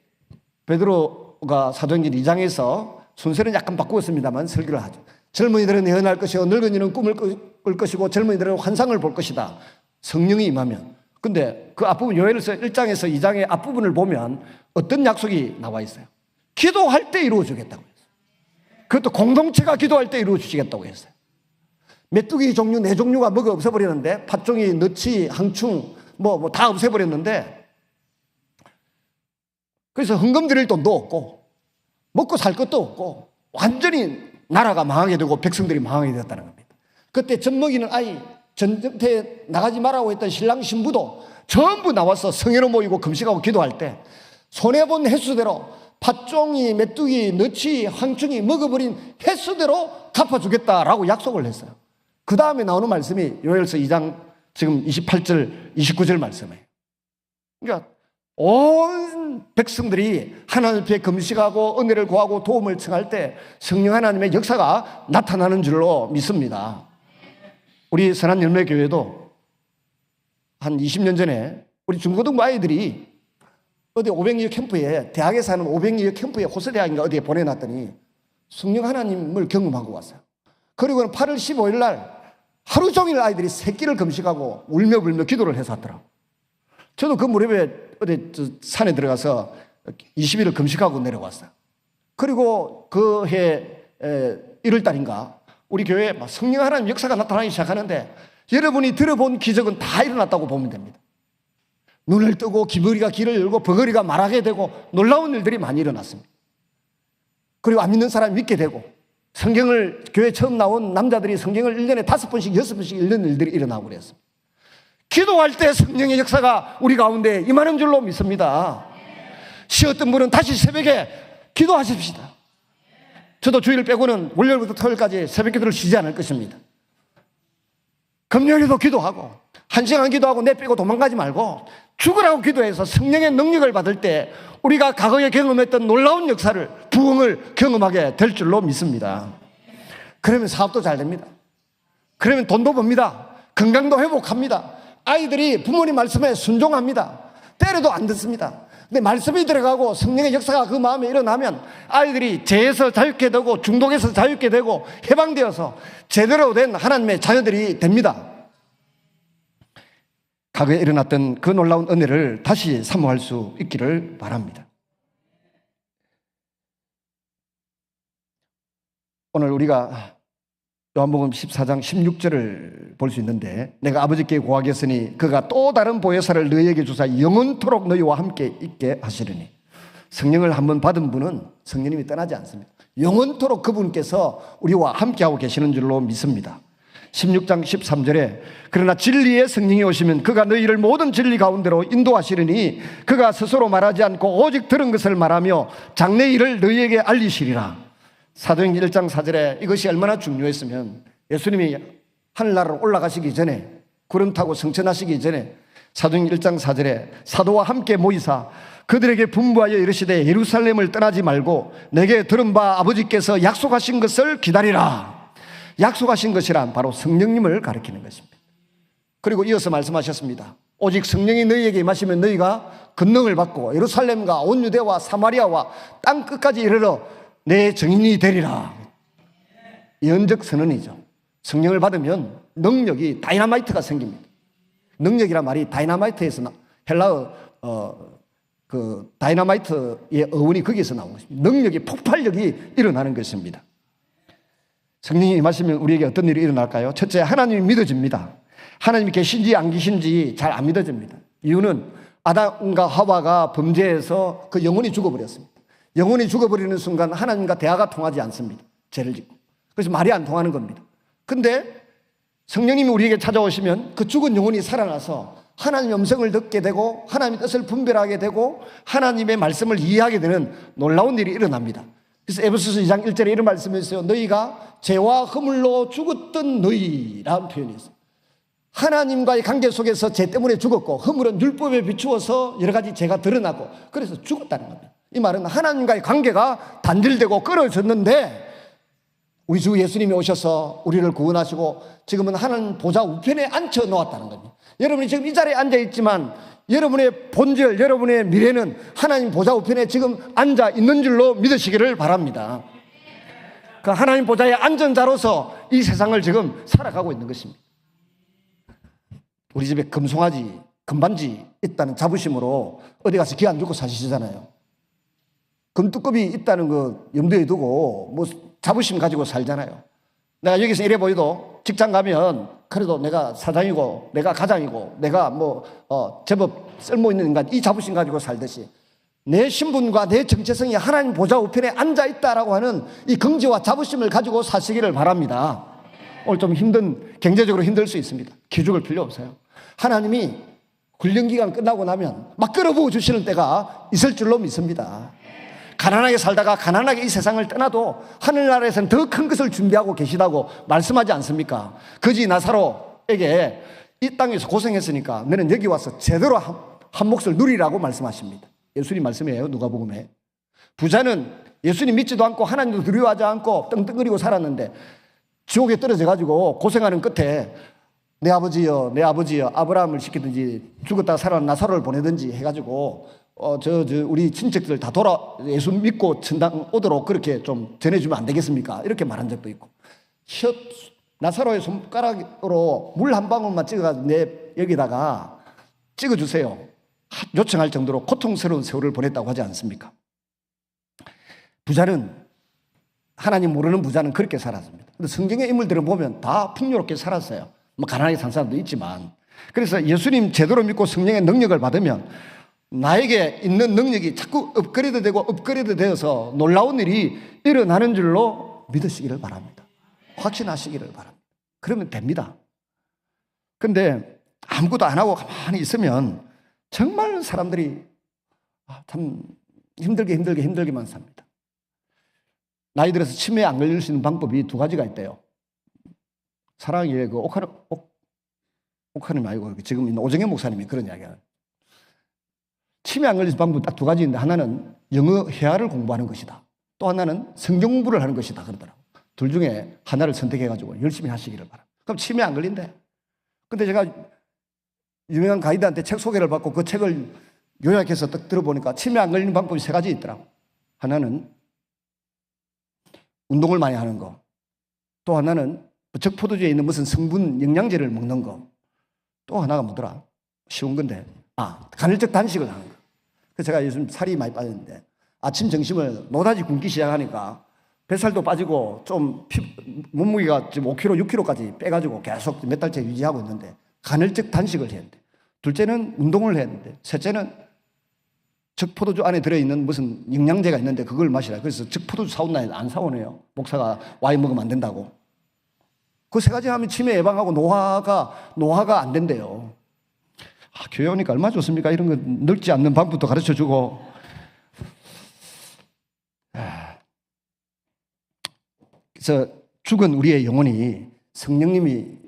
A: 베드로가 사도행전 2장에서 순서는 약간 바꾸었습니다만 설교를 하죠. 젊은이들은 예언할 것이요 늙은이는 꿈을 꿀 것이고 젊은이들은 환상을 볼 것이다. 성령이 임하면. 근데 그 앞부분 요엘서 1장에서 2장의 앞부분을 보면 어떤 약속이 나와 있어요? 기도할 때 이루어주겠다고 했어요. 그것도 공동체가 기도할 때 이루어주시겠다고 했어요. 메뚜기 종류 4종류가 먹어 없애버리는데 팥종이, 너치, 항충 뭐 다 없애버렸는데 그래서 헌금 드릴 돈도 없고 먹고 살 것도 없고 완전히 나라가 망하게 되고 백성들이 망하게 되었다는 겁니다. 그때 젖먹이는 아이 전쟁터에 나가지 말라고 했던 신랑 신부도 전부 나와서 성회로 모이고 금식하고 기도할 때 손해본 횟수대로 팥종이, 메뚜기, 너치, 항충이 먹어버린 횟수대로 갚아주겠다라고 약속을 했어요. 그 다음에 나오는 말씀이 요엘서 2장 지금 28절, 29절 말씀이에요. 그러니까 온 백성들이 하나님 앞에 금식하고 은혜를 구하고 도움을 청할 때 성령 하나님의 역사가 나타나는 줄로 믿습니다. 우리 선한열매교회도 한 20년 전에 우리 중고등부 아이들이 어디 500여 캠프에 대학에 사는 500여 캠프에 호서대학인가 어디에 보내놨더니 성령 하나님을 경험하고 왔어요. 그리고는 8월 15일 날 하루 종일 아이들이 새끼를 금식하고 울며 불며 기도를 해서 왔더라고요. 저도 그 무렵에 어디 산에 들어가서 20일을 금식하고 내려왔어요. 그리고 그 해 1월 달인가 우리 교회에 성령 하나님 역사가 나타나기 시작하는데 여러분이 들어본 기적은 다 일어났다고 보면 됩니다. 눈을 뜨고 귀머리가 길을 열고 버거리가 말하게 되고 놀라운 일들이 많이 일어났습니다. 그리고 안 믿는 사람이 믿게 되고 성경을 교회 처음 나온 남자들이 성경을 1년에 5번씩 6번씩 읽는 일들이 일어나고 그랬습니다. 기도할 때 성령의 역사가 우리 가운데 임하는 줄로 믿습니다. 쉬었던 분은 다시 새벽에 기도하십시다. 저도 주일 빼고는 월요일부터 토요일까지 새벽 기도를 쉬지 않을 것입니다. 금요일에도 기도하고 1시간 기도하고 내 빼고 도망가지 말고 죽으라고 기도해서 성령의 능력을 받을 때 우리가 과거에 경험했던 놀라운 역사를 부흥을 경험하게 될 줄로 믿습니다. 그러면 사업도 잘 됩니다. 그러면 돈도 법니다. 건강도 회복합니다. 아이들이 부모님 말씀에 순종합니다. 때려도 안 듣습니다. 근데 말씀이 들어가고 성령의 역사가 그 마음에 일어나면 아이들이 죄에서 자유케 되고 중독에서 자유케 되고 해방되어서 제대로 된 하나님의 자녀들이 됩니다. 과거에 일어났던 그 놀라운 은혜를 다시 사모할 수 있기를 바랍니다. 오늘 우리가 요한복음 14장 16절을 볼 수 있는데 내가 아버지께 구하겠으니 그가 또 다른 보혜사를 너희에게 주사 영원토록 너희와 함께 있게 하시리니. 성령을 한번 받은 분은 성령님이 떠나지 않습니다. 영원토록 그분께서 우리와 함께하고 계시는 줄로 믿습니다. 16장 13절에 그러나 진리의 성령이 오시면 그가 너희를 모든 진리 가운데로 인도하시리니 그가 스스로 말하지 않고 오직 들은 것을 말하며 장래 일을 너희에게 알리시리라. 사도행전 1장 4절에 이것이 얼마나 중요했으면 예수님이 하늘나라로 올라가시기 전에 구름 타고 승천하시기 전에 사도행전 1장 4절에 사도와 함께 모이사 그들에게 분부하여 이르시되 예루살렘을 떠나지 말고 내게 들은 바 아버지께서 약속하신 것을 기다리라. 약속하신 것이란 바로 성령님을 가리키는 것입니다. 그리고 이어서 말씀하셨습니다. 오직 성령이 너희에게 임하시면 너희가 권능을 받고 예루살렘과 온 유대와 사마리아와 땅 끝까지 이르러 내 증인이 되리라. 예언적 선언이죠. 성령을 받으면 능력이 다이나마이트가 생깁니다. 능력이란 말이 다이나마이트에서 헬라어 그 다이너마이트의 어원이 거기에서 나온 것입니다. 능력이 폭발력이 일어나는 것입니다. 성령이 임하시면 우리에게 어떤 일이 일어날까요? 첫째, 하나님이 믿어집니다. 하나님이 계신지 안 계신지 잘 안 믿어집니다. 이유는 아담과 하와가 범죄해서 그 영혼이 죽어버렸습니다. 영혼이 죽어버리는 순간 하나님과 대화가 통하지 않습니다. 죄를 짓고. 그래서 말이 안 통하는 겁니다. 근데 성령님이 우리에게 찾아오시면 그 죽은 영혼이 살아나서 하나님의 음성을 듣게 되고 하나님의 뜻을 분별하게 되고 하나님의 말씀을 이해하게 되는 놀라운 일이 일어납니다. 그래서 에베소서 2장 1절에 이런 말씀이 있어요. 너희가 죄와 허물로 죽었던 너희라는 표현이 있어요. 하나님과의 관계 속에서 죄 때문에 죽었고 허물은 율법에 비추어서 여러 가지 죄가 드러나고 그래서 죽었다는 겁니다. 이 말은 하나님과의 관계가 단절되고 끊어졌는데 우리 주 예수님이 오셔서 우리를 구원하시고 지금은 하나님 보좌 우편에 앉혀 놓았다는 겁니다. 여러분이 지금 이 자리에 앉아 있지만 여러분의 본질, 여러분의 미래는 하나님 보좌 우편에 지금 앉아 있는 줄로 믿으시기를 바랍니다. 그 하나님 보좌에 앉은 자로서 이 세상을 지금 살아가고 있는 것입니다. 우리 집에 금송아지, 금반지 있다는 자부심으로 어디 가서 기 안 주고 사시잖아요. 금뚜껑이 있다는 거 염두에 두고 뭐 자부심 가지고 살잖아요. 내가 여기서 이래 보여도 직장 가면 그래도 내가 사장이고 내가 가장이고 내가 제법 쓸모 있는 인간 이 자부심 가지고 살듯이 내 신분과 내 정체성이 하나님 보좌 우편에 앉아 있다라고 하는 이 긍지와 자부심을 가지고 사시기를 바랍니다. 오늘 좀 경제적으로 힘들 수 있습니다. 기죽을 필요 없어요. 하나님이 훈련기간 끝나고 나면 막 끌어부어 주시는 때가 있을 줄로 믿습니다. 가난하게 살다가 가난하게 이 세상을 떠나도 하늘나라에서는 더 큰 것을 준비하고 계시다고 말씀하지 않습니까? 거지 나사로에게 이 땅에서 고생했으니까 너는 여기 와서 제대로 한 몫을 누리라고 말씀하십니다. 예수님 말씀이에요. 누가복음에. 부자는 예수님 믿지도 않고 하나님도 두려워하지 않고 떵떵거리고 살았는데 지옥에 떨어져 가지고 고생하는 끝에 내 아버지여 아브라함을 시키든지 죽었다가 살아난 나사로를 보내든지 해가지고 우리 친척들 다 예수 믿고 천당 오도록 그렇게 좀 전해주면 안 되겠습니까? 이렇게 말한 적도 있고 나사로의 손가락으로 물 한 방울만 찍어가지고 내 여기다가 찍어주세요 요청할 정도로 고통스러운 세월을 보냈다고 하지 않습니까? 부자는 하나님 모르는 부자는 그렇게 살았습니다. 근데 성경의 인물들을 보면 다 풍요롭게 살았어요. 가난하게 산 사람도 있지만 그래서 예수님 제대로 믿고 성령의 능력을 받으면 나에게 있는 능력이 자꾸 업그레이드 되어서 놀라운 일이 일어나는 줄로 믿으시기를 바랍니다. 확신하시기를 바랍니다. 그러면 됩니다. 근데 아무것도 안 하고 가만히 있으면 정말 사람들이 참 힘들게만 삽니다. 나이 들어서 치매에 안 걸릴 수 있는 방법이 두 가지가 있대요. 사랑의 옥하님 아니고 지금 있는 오정현 목사님이 그런 이야기를 치매 안 걸릴 방법 딱 두 가지인데 하나는 영어 회화를 공부하는 것이다. 또 하나는 성경 공부를 하는 것이다 그러더라고요. 둘 중에 하나를 선택해가지고 열심히 하시기를 바랍니다. 그럼 치매 안 걸린대. 근데 제가 유명한 가이드한테 책 소개를 받고 그 책을 요약해서 딱 들어보니까 치매 안 걸리는 방법이 세 가지 있더라고요. 하나는 운동을 많이 하는 거. 또 하나는 적포도주에 있는 무슨 성분 영양제를 먹는 거. 또 하나가 뭐더라? 쉬운 건데. 간헐적 단식을 하는 거. 그래서 제가 요즘 살이 많이 빠졌는데 아침 점심을 노다지 굶기 시작하니까 뱃살도 빠지고 좀 몸무게가 지금 5kg, 6kg까지 빼가지고 계속 몇 달째 유지하고 있는데 간헐적 단식을 해야 돼. 둘째는 운동을 해야 되는데 셋째는 적포도주 안에 들어있는 무슨 영양제가 있는데 그걸 마시라. 그래서 적포도주 사온다 해도 안 사오네요. 목사가 와인 먹으면 안 된다고. 그 세 가지 하면 치매 예방하고 노화가 안 된대요. 교회 오니까 얼마나 좋습니까? 이런 거 늙지 않는 방법도 가르쳐 주고. 그래서 죽은 우리의 영혼이 성령님이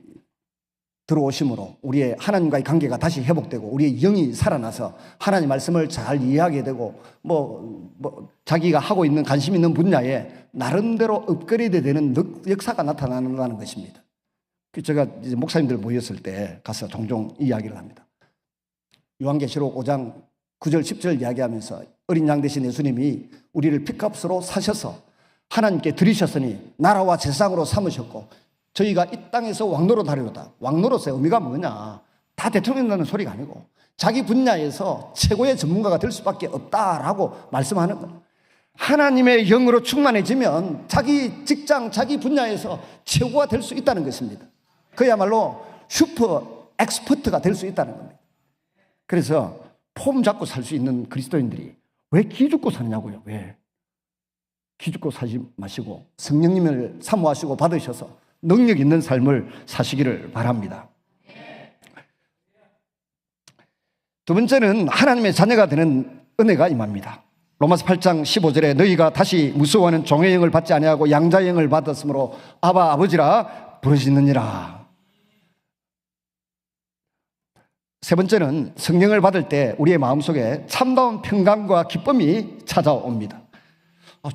A: 들어오심으로 우리의 하나님과의 관계가 다시 회복되고 우리의 영이 살아나서 하나님 말씀을 잘 이해하게 되고 자기가 하고 있는 관심 있는 분야에 나름대로 업그레이드 되는 역사가 나타나는 것입니다. 제가 이제 목사님들 모였을 때 가서 종종 이야기를 합니다. 요한계시록 5장 9절 10절 이야기하면서 어린 양 되신 예수님이 우리를 핏값으로 사셔서 하나님께 드리셨으니 나라와 세상으로 삼으셨고 저희가 이 땅에서 왕노릇 하려다. 왕노릇의 의미가 뭐냐? 다 대통령 나는 소리가 아니고 자기 분야에서 최고의 전문가가 될 수밖에 없다라고 말씀하는 거예요. 하나님의 영으로 충만해지면 자기 직장, 자기 분야에서 최고가 될 수 있다는 것입니다. 그야말로 슈퍼 엑스퍼트가 될 수 있다는 겁니다. 그래서 폼 잡고 살 수 있는 그리스도인들이 왜 기죽고 사느냐고요. 왜? 기죽고 사지 마시고 성령님을 사모하시고 받으셔서 능력 있는 삶을 사시기를 바랍니다. 두 번째는 하나님의 자녀가 되는 은혜가 임합니다. 로마서 8장 15절에 너희가 다시 무서워하는 종의 영을 받지 아니하고 양자의 영을 받았으므로 아바 아버지라 부르시느니라. 세 번째는 성령을 받을 때 우리의 마음속에 참다운 평강과 기쁨이 찾아옵니다.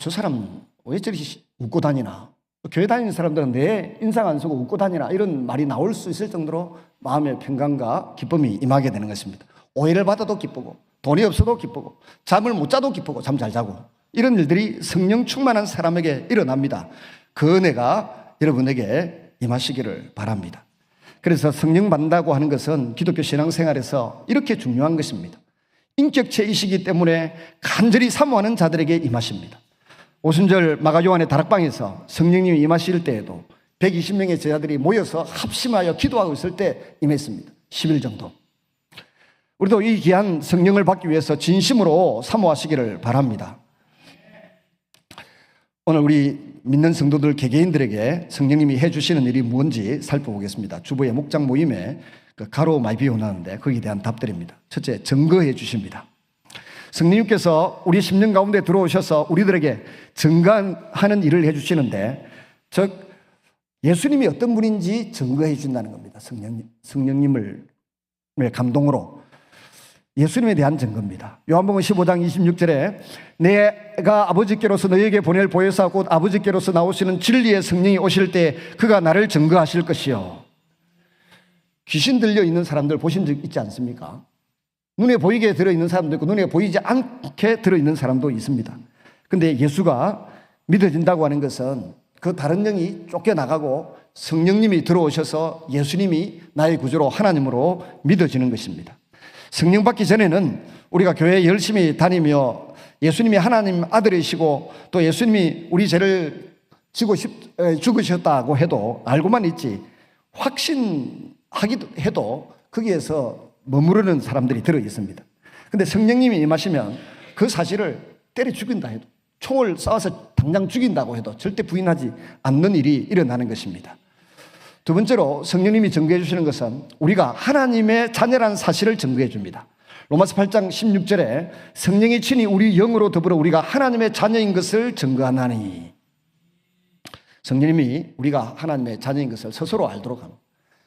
A: 저 사람 왜 저리 웃고 다니나? 교회 다니는 사람들은 내 인상 안 쓰고 웃고 다니나? 이런 말이 나올 수 있을 정도로 마음의 평강과 기쁨이 임하게 되는 것입니다. 오해를 받아도 기쁘고 돈이 없어도 기쁘고 잠을 못 자도 기쁘고 잠 잘 자고 이런 일들이 성령 충만한 사람에게 일어납니다. 그 은혜가 여러분에게 임하시기를 바랍니다. 그래서 성령 받는다고 하는 것은 기독교 신앙생활에서 이렇게 중요한 것입니다. 인격체이시기 때문에 간절히 사모하는 자들에게 임하십니다. 오순절 마가요한의 다락방에서 성령님이 임하실 때에도 120명의 제자들이 모여서 합심하여 기도하고 있을 때 임했습니다. 10일 정도. 우리도 이 귀한 성령을 받기 위해서 진심으로 사모하시기를 바랍니다. 오늘 우리 믿는 성도들 개개인들에게 성령님이 해주시는 일이 뭔지 살펴보겠습니다. 주보의 목장 모임에 가로 많이 비워놨는데 거기에 대한 답들입니다. 첫째, 증거해 주십니다. 성령님께서 우리 심령 가운데 들어오셔서 우리들에게 증거하는 일을 해주시는데, 즉 예수님이 어떤 분인지 증거해 준다는 겁니다. 성령님을 감동으로 예수님에 대한 증거입니다. 요한복음 15장 26절에 내가 아버지께로서 너희에게 보낼 보혜사 곧 아버지께로서 나오시는 진리의 성령이 오실 때 그가 나를 증거하실 것이요. 귀신 들려 있는 사람들 보신 적 있지 않습니까? 눈에 보이게 들어있는 사람도 있고 눈에 보이지 않게 들어있는 사람도 있습니다. 근데 예수가 믿어진다고 하는 것은 그 다른 영이 쫓겨나가고 성령님이 들어오셔서 예수님이 나의 구주로 하나님으로 믿어지는 것입니다. 성령 받기 전에는 우리가 교회에 열심히 다니며 예수님이 하나님 아들이시고 또 예수님이 우리 죄를 지고 죽으셨다고 해도 알고만 있지 확신하기도 해도 거기에서 머무르는 사람들이 들어 있습니다. 근데 성령님이 임하시면 그 사실을 때려 죽인다 해도 총을 쏴서 당장 죽인다고 해도 절대 부인하지 않는 일이 일어나는 것입니다. 두 번째로 성령님이 증거해 주시는 것은 우리가 하나님의 자녀라는 사실을 증거해 줍니다. 로마서 8장 16절에 성령이 친히 우리 영으로 더불어 우리가 하나님의 자녀인 것을 증거하나니, 성령님이 우리가 하나님의 자녀인 것을 스스로 알도록 합니다.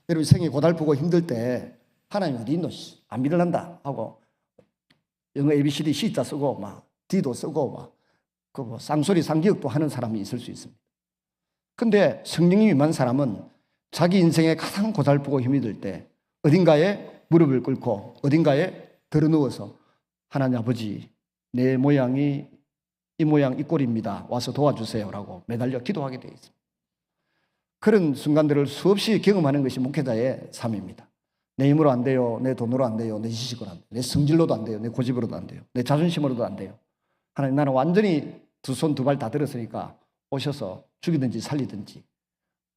A: 여러분 생이 고달프고 힘들 때 하나님 어디 있노? 안 믿을란다 하고 영어 ABCD C자 쓰고 막 D도 쓰고 막 그 쌍소리 쌍기역도 하는 사람이 있을 수 있습니다. 근데 성령님이 임한 사람은 자기 인생에 가장 고달프고 힘이 들 때 어딘가에 무릎을 꿇고 어딘가에 들어누워서 하나님 아버지 내 모양이 이 모양 이 꼴입니다. 와서 도와주세요라고 매달려 기도하게 되어 있습니다. 그런 순간들을 수없이 경험하는 것이 목회자의 삶입니다. 내 힘으로 안 돼요. 내 돈으로 안 돼요. 내 지식으로 안 돼요. 내 성질로도 안 돼요. 내 고집으로도 안 돼요. 내 자존심으로도 안 돼요. 하나님 나는 완전히 두 손 두 발 다 들었으니까 오셔서 죽이든지 살리든지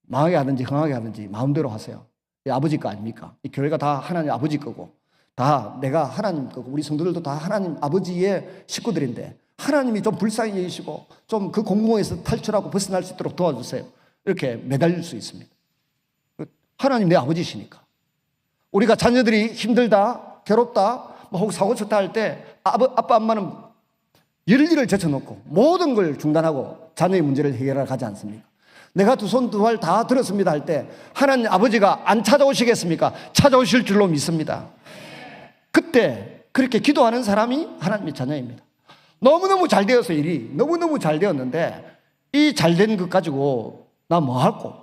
A: 망하게 하든지 흥하게 하든지 마음대로 하세요. 이 아버지 거 아닙니까? 이 교회가 다 하나님 아버지 거고 다 내가 하나님 거고 우리 성도들도 다 하나님 아버지의 식구들인데 하나님이 좀 불쌍히 여기시고 좀 그 공공에서 탈출하고 벗어날 수 있도록 도와주세요. 이렇게 매달릴 수 있습니다. 하나님 내 아버지시니까. 우리가 자녀들이 힘들다, 괴롭다, 혹 사고 쳤다 할 때 아빠 엄마는 일일을 제쳐놓고 모든 걸 중단하고 자녀의 문제를 해결하러 가지 않습니까? 내가 두 손 두 발 다 들었습니다 할 때 하나님 아버지가 안 찾아오시겠습니까? 찾아오실 줄로 믿습니다. 그때 그렇게 기도하는 사람이 하나님의 자녀입니다. 너무너무 잘 되어서 일이 너무너무 잘 되었는데 이 잘된 것 가지고 나 뭐 할꼬?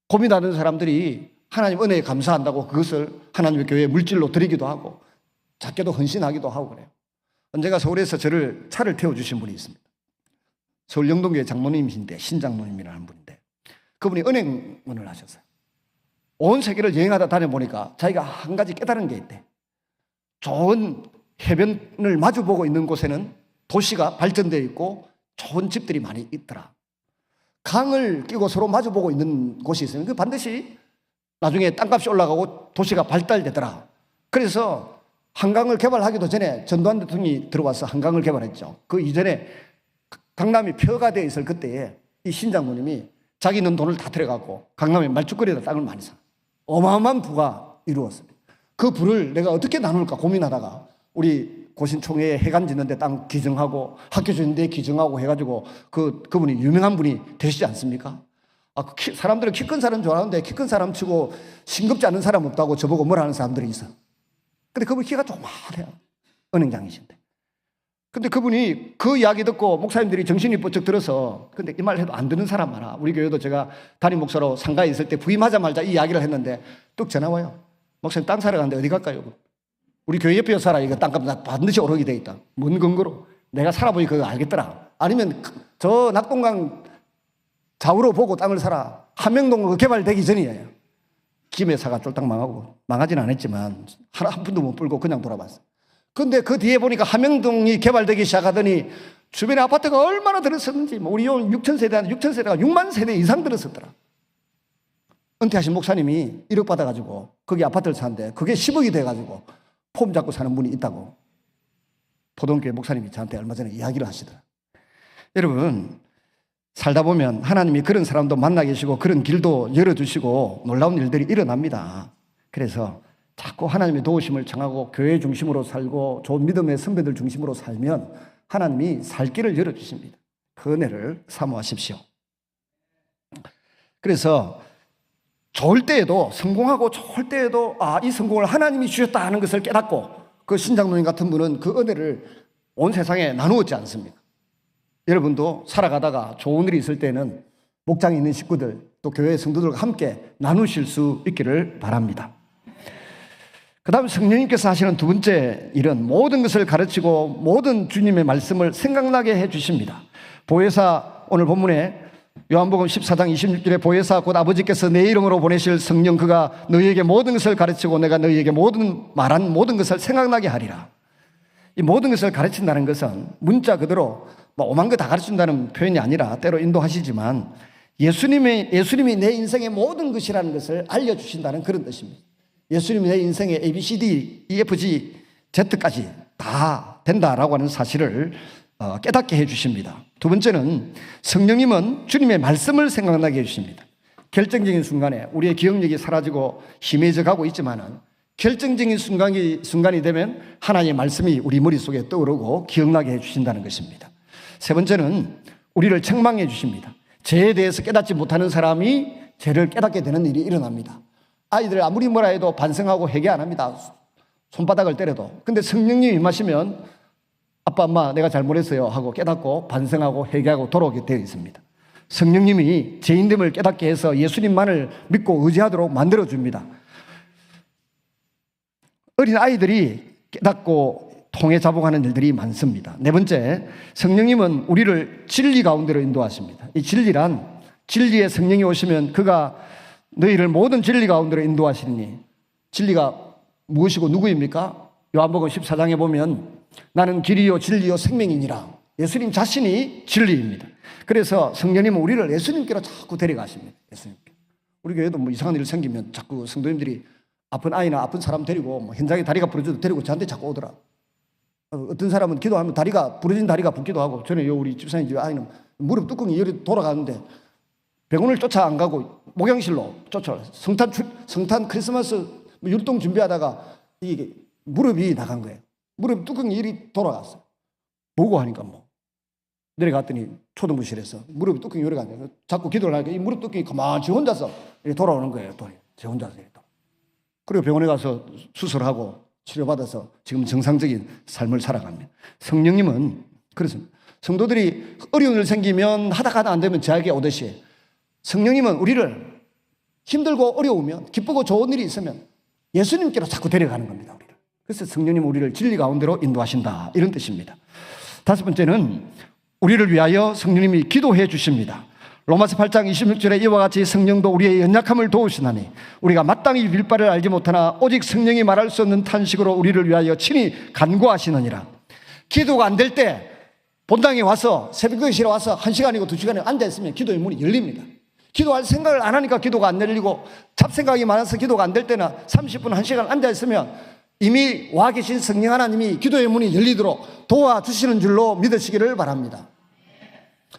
A: 고민하는 사람들이 하나님 은혜에 감사한다고 그것을 하나님의 교회에 물질로 드리기도 하고 작게도 헌신하기도 하고 그래요. 언제가 서울에서 저를 차를 태워주신 분이 있습니다. 서울 영동교회 장로님이신데 신장로님이라는 분인데 그분이 은행문을 하셨어요. 온 세계를 여행하다 다녀보니까 자기가 한 가지 깨달은 게 있대. 좋은 해변을 마주보고 있는 곳에는 도시가 발전되어 있고 좋은 집들이 많이 있더라. 강을 끼고 서로 마주보고 있는 곳이 있으면 그 반드시 나중에 땅값이 올라가고 도시가 발달되더라. 그래서 한강을 개발하기도 전에 전두환 대통령이 들어와서 한강을 개발했죠. 그 이전에 강남이 폐허가 되어 있을 그때에 이 신장모님이 자기는 돈을 다 들여갖고 강남에 말죽거리에다 땅을 많이 사. 어마어마한 부가 이루었습니다. 그 부를 내가 어떻게 나눌까 고민하다가 우리 고신총회에 해관 짓는데 땅 기증하고 학교 짓는데 기증하고 해가지고 그분이 유명한 분이 되시지 않습니까? 사람들은 키 큰 사람 좋아하는데 키 큰 사람 치고 싱겁지 않은 사람 없다고 저보고 뭐라 하는 사람들이 있어. 근데 그분 키가 조그만해요. 은행장이신데. 근데 그분이 그 이야기 듣고 목사님들이 정신이 번쩍 들어서, 근데 이 말 해도 안 듣는 사람 많아. 우리 교회도 제가 담임 목사로 상가에 있을 때 부임하자마자 이 이야기를 했는데 뚝 전화 와요. 목사님 땅 사러 가는데 어디 갈까요? 우리 교회 옆에 살아. 이거 땅값 반드시 오르게 돼 있다. 뭔 근거로? 내가 살아보니 그거 알겠더라. 아니면 저 낙동강 좌우로 보고 땅을 사라. 함명동 개발되기 전이에요. 김해사가 쫄딱 망하고, 망하진 않았지만 한 푼도 못 벌고 그냥 돌아봤어. 근데 그 뒤에 보니까 함명동이 개발되기 시작하더니 주변에 아파트가 얼마나 들었었는지, 우리 6,000세대가 6만 세대 이상 들었었더라. 은퇴하신 목사님이 1억 받아가지고 거기 아파트를 사는데 그게 10억이 돼가지고 폼 잡고 사는 분이 있다고 포동교회 목사님이 저한테 얼마 전에 이야기를 하시더라. 여러분, 살다 보면 하나님이 그런 사람도 만나 계시고 그런 길도 열어주시고 놀라운 일들이 일어납니다. 그래서 자꾸 하나님의 도우심을 청하고 교회 중심으로 살고 좋은 믿음의 선배들 중심으로 살면 하나님이 살 길을 열어주십니다. 그 은혜를 사모하십시오. 그래서 좋을 때에도, 성공하고 좋을 때에도 이 성공을 하나님이 주셨다 하는 것을 깨닫고, 그 신장로님 같은 분은 그 은혜를 온 세상에 나누었지 않습니까? 여러분도 살아가다가 좋은 일이 있을 때는 목장에 있는 식구들 또 교회 성도들과 함께 나누실 수 있기를 바랍니다. 그 다음 성령님께서 하시는 두 번째 일은 모든 것을 가르치고 모든 주님의 말씀을 생각나게 해주십니다. 보혜사, 오늘 본문에 요한복음 14장 26절에 보혜사 곧 아버지께서 내 이름으로 보내실 성령, 그가 너희에게 모든 것을 가르치고 내가 너희에게 말한 모든 것을 생각나게 하리라. 이 모든 것을 가르친다는 것은 문자 그대로 오만 거 다 가르친다는 표현이 아니라 때로 인도하시지만 예수님이 내 인생의 모든 것이라는 것을 알려주신다는 그런 뜻입니다. 예수님이 내 인생의 ABCD, EFG, Z까지 다 된다라고 하는 사실을 깨닫게 해주십니다. 두 번째는 성령님은 주님의 말씀을 생각나게 해주십니다. 결정적인 순간에 우리의 기억력이 사라지고 희미해져 가고 있지만은 결정적인 순간이 되면 하나님의 말씀이 우리 머릿속에 떠오르고 기억나게 해주신다는 것입니다. 세 번째는 우리를 책망해 주십니다. 죄에 대해서 깨닫지 못하는 사람이 죄를 깨닫게 되는 일이 일어납니다. 아이들 아무리 뭐라 해도 반성하고 회개 안 합니다. 손바닥을 때려도. 근데 성령님이 임하시면 아빠, 엄마 내가 잘못했어요 하고 깨닫고 반성하고 회개하고 돌아오게 되어 있습니다. 성령님이 죄인됨을 깨닫게 해서 예수님만을 믿고 의지하도록 만들어줍니다. 어린 아이들이 깨닫고 통해 자복하는 일들이 많습니다. 네 번째, 성령님은 우리를 진리 가운데로 인도하십니다. 이 진리란, 진리의 성령이 오시면 그가 너희를 모든 진리 가운데로 인도하시니, 진리가 무엇이고 누구입니까? 요한복음 14장에 보면 나는 길이요 진리요 생명이니라. 예수님 자신이 진리입니다. 그래서 성령님은 우리를 예수님께로 자꾸 데려가십니다. 예수님께. 우리 교회도 이상한 일 생기면 자꾸 성도님들이 아픈 아이나 아픈 사람 데리고 현장에 다리가 부러져도 데리고 저한테 자꾸 오더라. 어떤 사람은 기도하면 부러진 다리가 붓기도 하고, 전에 우리 집사님 집 아이는 무릎 뚜껑이 열이 돌아가는데 병원을 쫓아 안 가고 목양실로 쫓아 성탄 크리스마스 율동 준비하다가 이게 무릎이 나간 거예요. 무릎 뚜껑이 열이 돌아갔어. 보고 하니까 내려갔더니 초등부실에서 무릎 뚜껑이 열이 가네. 자꾸 기도를 하니까 이 무릎 뚜껑이 가만히 지 혼자서 돌아오는 거예요. 지 혼자서. 그리고 병원에 가서 수술하고 치료받아서 지금 정상적인 삶을 살아갑니다. 성령님은 그렇습니다. 성도들이 어려운 일 생기면 하다가 안 되면 저에게 오듯이 성령님은 우리를 힘들고 어려우면, 기쁘고 좋은 일이 있으면 예수님께로 자꾸 데려가는 겁니다. 우리를. 그래서 성령님은 우리를 진리 가운데로 인도하신다, 이런 뜻입니다. 다섯 번째는 우리를 위하여 성령님이 기도해 주십니다. 로마서 8장 26절에 이와 같이 성령도 우리의 연약함을 도우시나니 우리가 마땅히 빌 바를 알지 못하나 오직 성령이 말할 수 없는 탄식으로 우리를 위하여 친히 간구하시느니라. 기도가 안 될 때 본당에 와서 새벽 기도실에 와서 1시간이고 2시간이고 앉아있으면 기도의 문이 열립니다. 기도할 생각을 안 하니까 기도가 안 열리고 잡생각이 많아서 기도가 안 될 때는 30분, 1시간 앉아있으면 이미 와 계신 성령 하나님이 기도의 문이 열리도록 도와주시는 줄로 믿으시기를 바랍니다.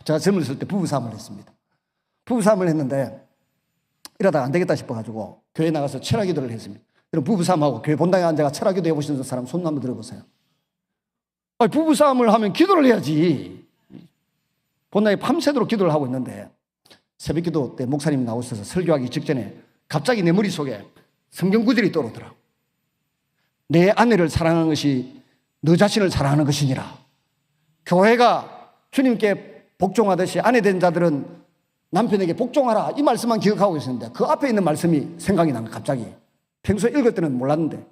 A: 제가 젊었을 때 부부싸움을 했습니다. 부부싸움을 했는데 이러다가 안 되겠다 싶어가지고 교회 나가서 철학기도를 했습니다. 여러분 부부싸움하고 교회 본당에 앉아가 철학기도 해보시는 사람 손 한번 들어보세요. 아니, 부부싸움을 하면 기도를 해야지. 본당에 밤새도록 기도를 하고 있는데 새벽기도 때 목사님이 나오셔서 설교하기 직전에 갑자기 내 머릿속에 성경 구절이 떠오르더라고. 내 아내를 사랑하는 것이 너 자신을 사랑하는 것이니라. 교회가 주님께 복종하듯이 아내 된 자들은 남편에게 복종하라, 이 말씀만 기억하고 있었는데 그 앞에 있는 말씀이 생각이 난 거야. 갑자기. 평소에 읽을 때는 몰랐는데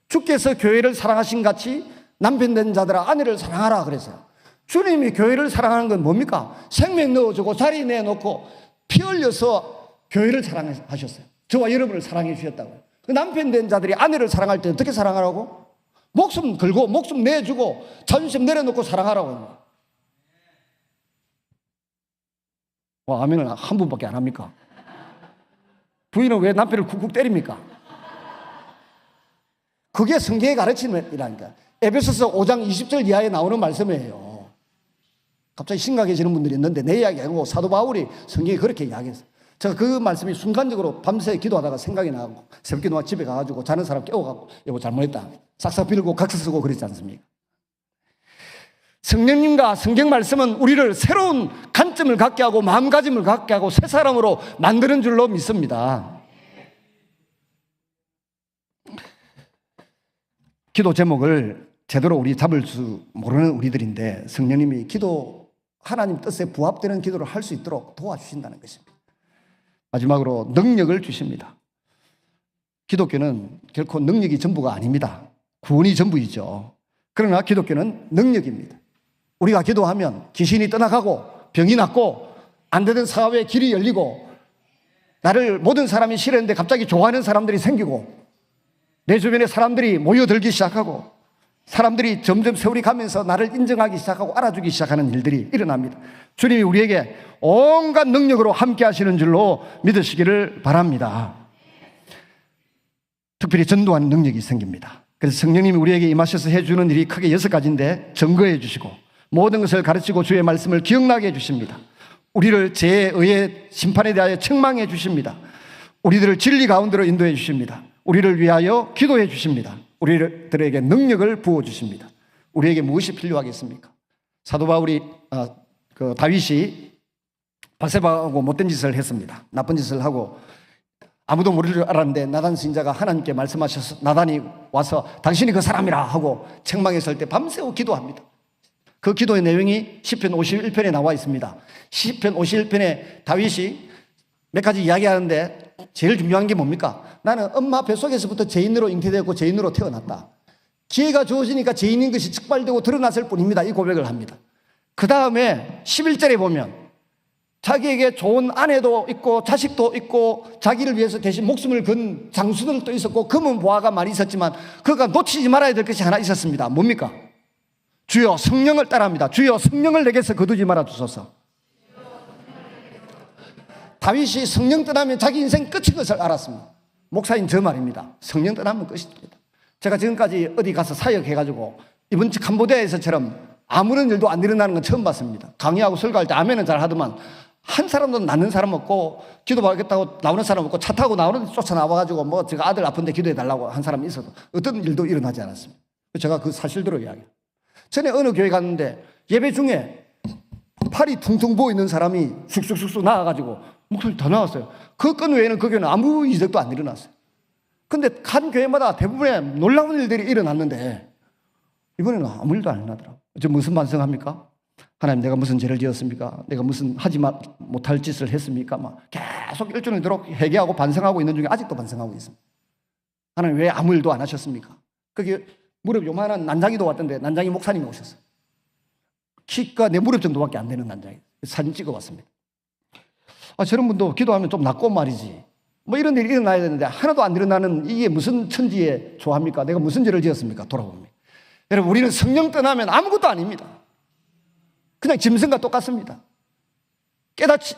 A: 주께서 교회를 사랑하신 같이 남편 된 자들아 아내를 사랑하라 그랬어요. 주님이 교회를 사랑하는 건 뭡니까? 생명 넣어주고 자리 내놓고 피 흘려서 교회를 사랑하셨어요. 저와 여러분을 사랑해 주셨다고요. 그 남편 된 자들이 아내를 사랑할 때 어떻게 사랑하라고? 목숨 걸고 목숨 내주고 자존심 내려놓고 사랑하라고. 와, 아멘은 한 분밖에 안 합니까? 부인은 왜 남편을 쿡쿡 때립니까? 그게 성경의 가르침이라니까. 에베소서 5장 20절 이하에 나오는 말씀이에요. 갑자기 심각해지는 분들이 있는데 내 이야기 아니고 사도 바울이 성경에 그렇게 이야기했어요. 제가 그 말씀이 순간적으로 밤새 기도하다가 생각이 나고 새벽 기도와 집에 가가지고 자는 사람 깨워갖고 여보 잘못했다. 싹싹 빌고 각서 쓰고 그랬지 않습니까? 성령님과 성경 말씀은 우리를 새로운 관점을 갖게 하고 마음가짐을 갖게 하고 새 사람으로 만드는 줄로 믿습니다. 기도 제목을 제대로 우리 잡을 수 모르는 우리들인데 성령님이 기도 하나님 뜻에 부합되는 기도를 할 수 있도록 도와주신다는 것입니다. 마지막으로 능력을 주십니다. 기독교는 결코 능력이 전부가 아닙니다. 구원이 전부이죠. 그러나 기독교는 능력입니다. 우리가 기도하면 귀신이 떠나가고 병이 낫고 안 되던 사업의 길이 열리고 나를 모든 사람이 싫어했는데 갑자기 좋아하는 사람들이 생기고 내 주변에 사람들이 모여들기 시작하고 사람들이 점점 세월이 가면서 나를 인정하기 시작하고 알아주기 시작하는 일들이 일어납니다. 주님이 우리에게 온갖 능력으로 함께 하시는 줄로 믿으시기를 바랍니다. 특별히 전도하는 능력이 생깁니다. 그래서 성령님이 우리에게 임하셔서 해주는 일이 크게 6가지인데 증거해 주시고 모든 것을 가르치고 주의 말씀을 기억나게 해주십니다. 우리를 죄의 의의 심판에 대하여 책망해 주십니다. 우리들을 진리 가운데로 인도해 주십니다. 우리를 위하여 기도해 주십니다. 우리들에게 능력을 부어주십니다. 우리에게 무엇이 필요하겠습니까? 사도 바울이 다윗이 바세바하고 못된 짓을 했습니다. 나쁜 짓을 하고 아무도 모를 줄 알았는데 나단 선지자가 하나님께 말씀하셔서 나단이 와서 당신이 그 사람이라 하고 책망했을 때 밤새워 기도합니다. 그 기도의 내용이 시편 51편에 나와 있습니다. 시편 51편에 다윗이 몇 가지 이야기하는데 제일 중요한 게 뭡니까? 나는 엄마 뱃속에서부터 죄인으로 잉태되었고 죄인으로 태어났다. 기회가 주어지니까 죄인인 것이 직발되고 드러났을 뿐입니다. 이 고백을 합니다. 그 다음에 11절에 보면 자기에게 좋은 아내도 있고 자식도 있고 자기를 위해서 대신 목숨을 건 장수들도 있었고 금은 보화가 많이 있었지만 그가 놓치지 말아야 될 것이 하나 있었습니다. 뭡니까? 주여 성령을 따라합니다. 주여 성령을 내게서 거두지 말아 주소서. 다윗이 성령 떠나면 자기 인생 끝인 것을 알았습니다. 목사인 저 말입니다. 성령 떠나면 끝입니다. 제가 지금까지 어디 가서 사역해가지고 이번 주 캄보디아에서처럼 아무런 일도 안 일어나는 건 처음 봤습니다. 강의하고 설교할 때 아멘은 잘 하더만 한 사람도 낫는 사람 없고 기도받겠다고 나오는 사람 없고 차 타고 나오는 데 쫓아나와가지고 뭐 제가 아들 아픈데 기도해달라고 한 사람이 있어도 어떤 일도 일어나지 않았습니다. 제가 그 사실대로 이야기해요. 전에 어느 교회 갔는데 예배 중에 팔이 퉁퉁 부어 있는 사람이 쑥쑥쑥쑥 나와가지고 목소리 더 나왔어요. 그 건 외에는 그 교회는 아무 이적도 안 일어났어요. 근데 간 교회마다 대부분의 놀라운 일들이 일어났는데 이번에는 아무 일도 안 일어나더라고요. 저 무슨 반성합니까? 하나님 내가 무슨 죄를 지었습니까? 내가 무슨 하지 못할 짓을 했습니까? 막 계속 일주일도록 회개하고 반성하고 있는 중에 아직도 반성하고 있습니다. 하나님 왜 아무 일도 안 하셨습니까? 그게 무릎 요만한 난장이도 왔던데 난장이 목사님이 오셨어요. 키가 내 무릎 정도밖에 안 되는 난장이. 사진 찍어봤습니다. 저런 분도 기도하면 좀 낫고 말이지. 뭐 이런 일이 일어나야 되는데 하나도 안 일어나는 이게 무슨 천지의 조합입니까? 내가 무슨 죄를 지었습니까? 돌아봅니다. 여러분, 우리는 성령 떠나면 아무것도 아닙니다. 그냥 짐승과 똑같습니다.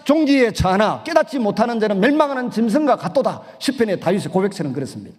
A: 종기에 처하나 깨닫지 못하는 자는 멸망하는 짐승과 같도다. 시편의 다윗의 고백처럼 그렇습니다.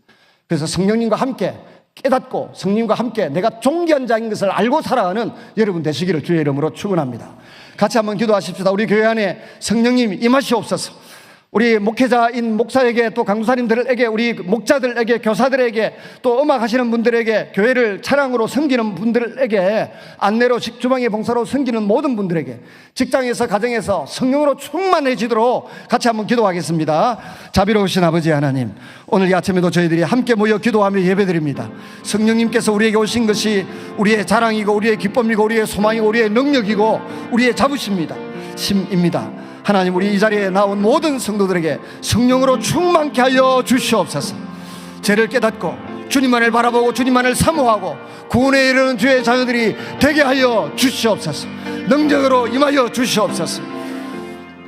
A: 그래서 성령님과 함께 깨닫고 성령님과 함께 내가 종기한 자인 것을 알고 살아가는 여러분 되시기를 주의 이름으로 축원합니다. 같이 한번 기도하십시다. 우리 교회 안에 성령님 임하시옵소서. 우리 목회자인 목사에게, 또 강도사님들에게, 우리 목자들에게, 교사들에게, 또 음악 하시는 분들에게, 교회를 찬양으로 섬기는 분들에게, 안내로 주방의 봉사로 섬기는 모든 분들에게, 직장에서 가정에서 성령으로 충만해지도록 같이 한번 기도하겠습니다. 자비로우신 아버지 하나님, 오늘 이 아침에도 저희들이 함께 모여 기도하며 예배드립니다. 성령님께서 우리에게 오신 것이 우리의 자랑이고 우리의 기쁨이고 우리의 소망이고 우리의 능력이고 우리의 자부심입니다. 하나님, 우리 이 자리에 나온 모든 성도들에게 성령으로 충만케 하여 주시옵소서. 죄를 깨닫고 주님만을 바라보고 주님만을 사모하고 구원에 이르는 주의 자녀들이 되게 하여 주시옵소서. 능력으로 임하여 주시옵소서.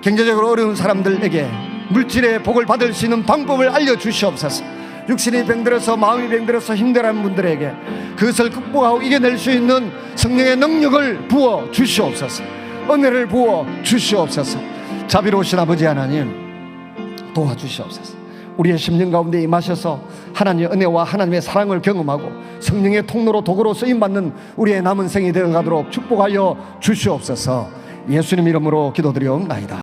A: 경제적으로 어려운 사람들에게 물질의 복을 받을 수 있는 방법을 알려주시옵소서. 육신이 병들어서 마음이 병들어서 힘들어하는 분들에게 그것을 극복하고 이겨낼 수 있는 성령의 능력을 부어 주시옵소서. 은혜를 부어 주시옵소서. 자비로우신 아버지 하나님, 도와주시옵소서. 우리의 심령 가운데 임하셔서 하나님의 은혜와 하나님의 사랑을 경험하고 성령의 통로로 도구로 쓰임받는 우리의 남은 생이 되어가도록 축복하여 주시옵소서. 예수님 이름으로 기도드리옵나이다.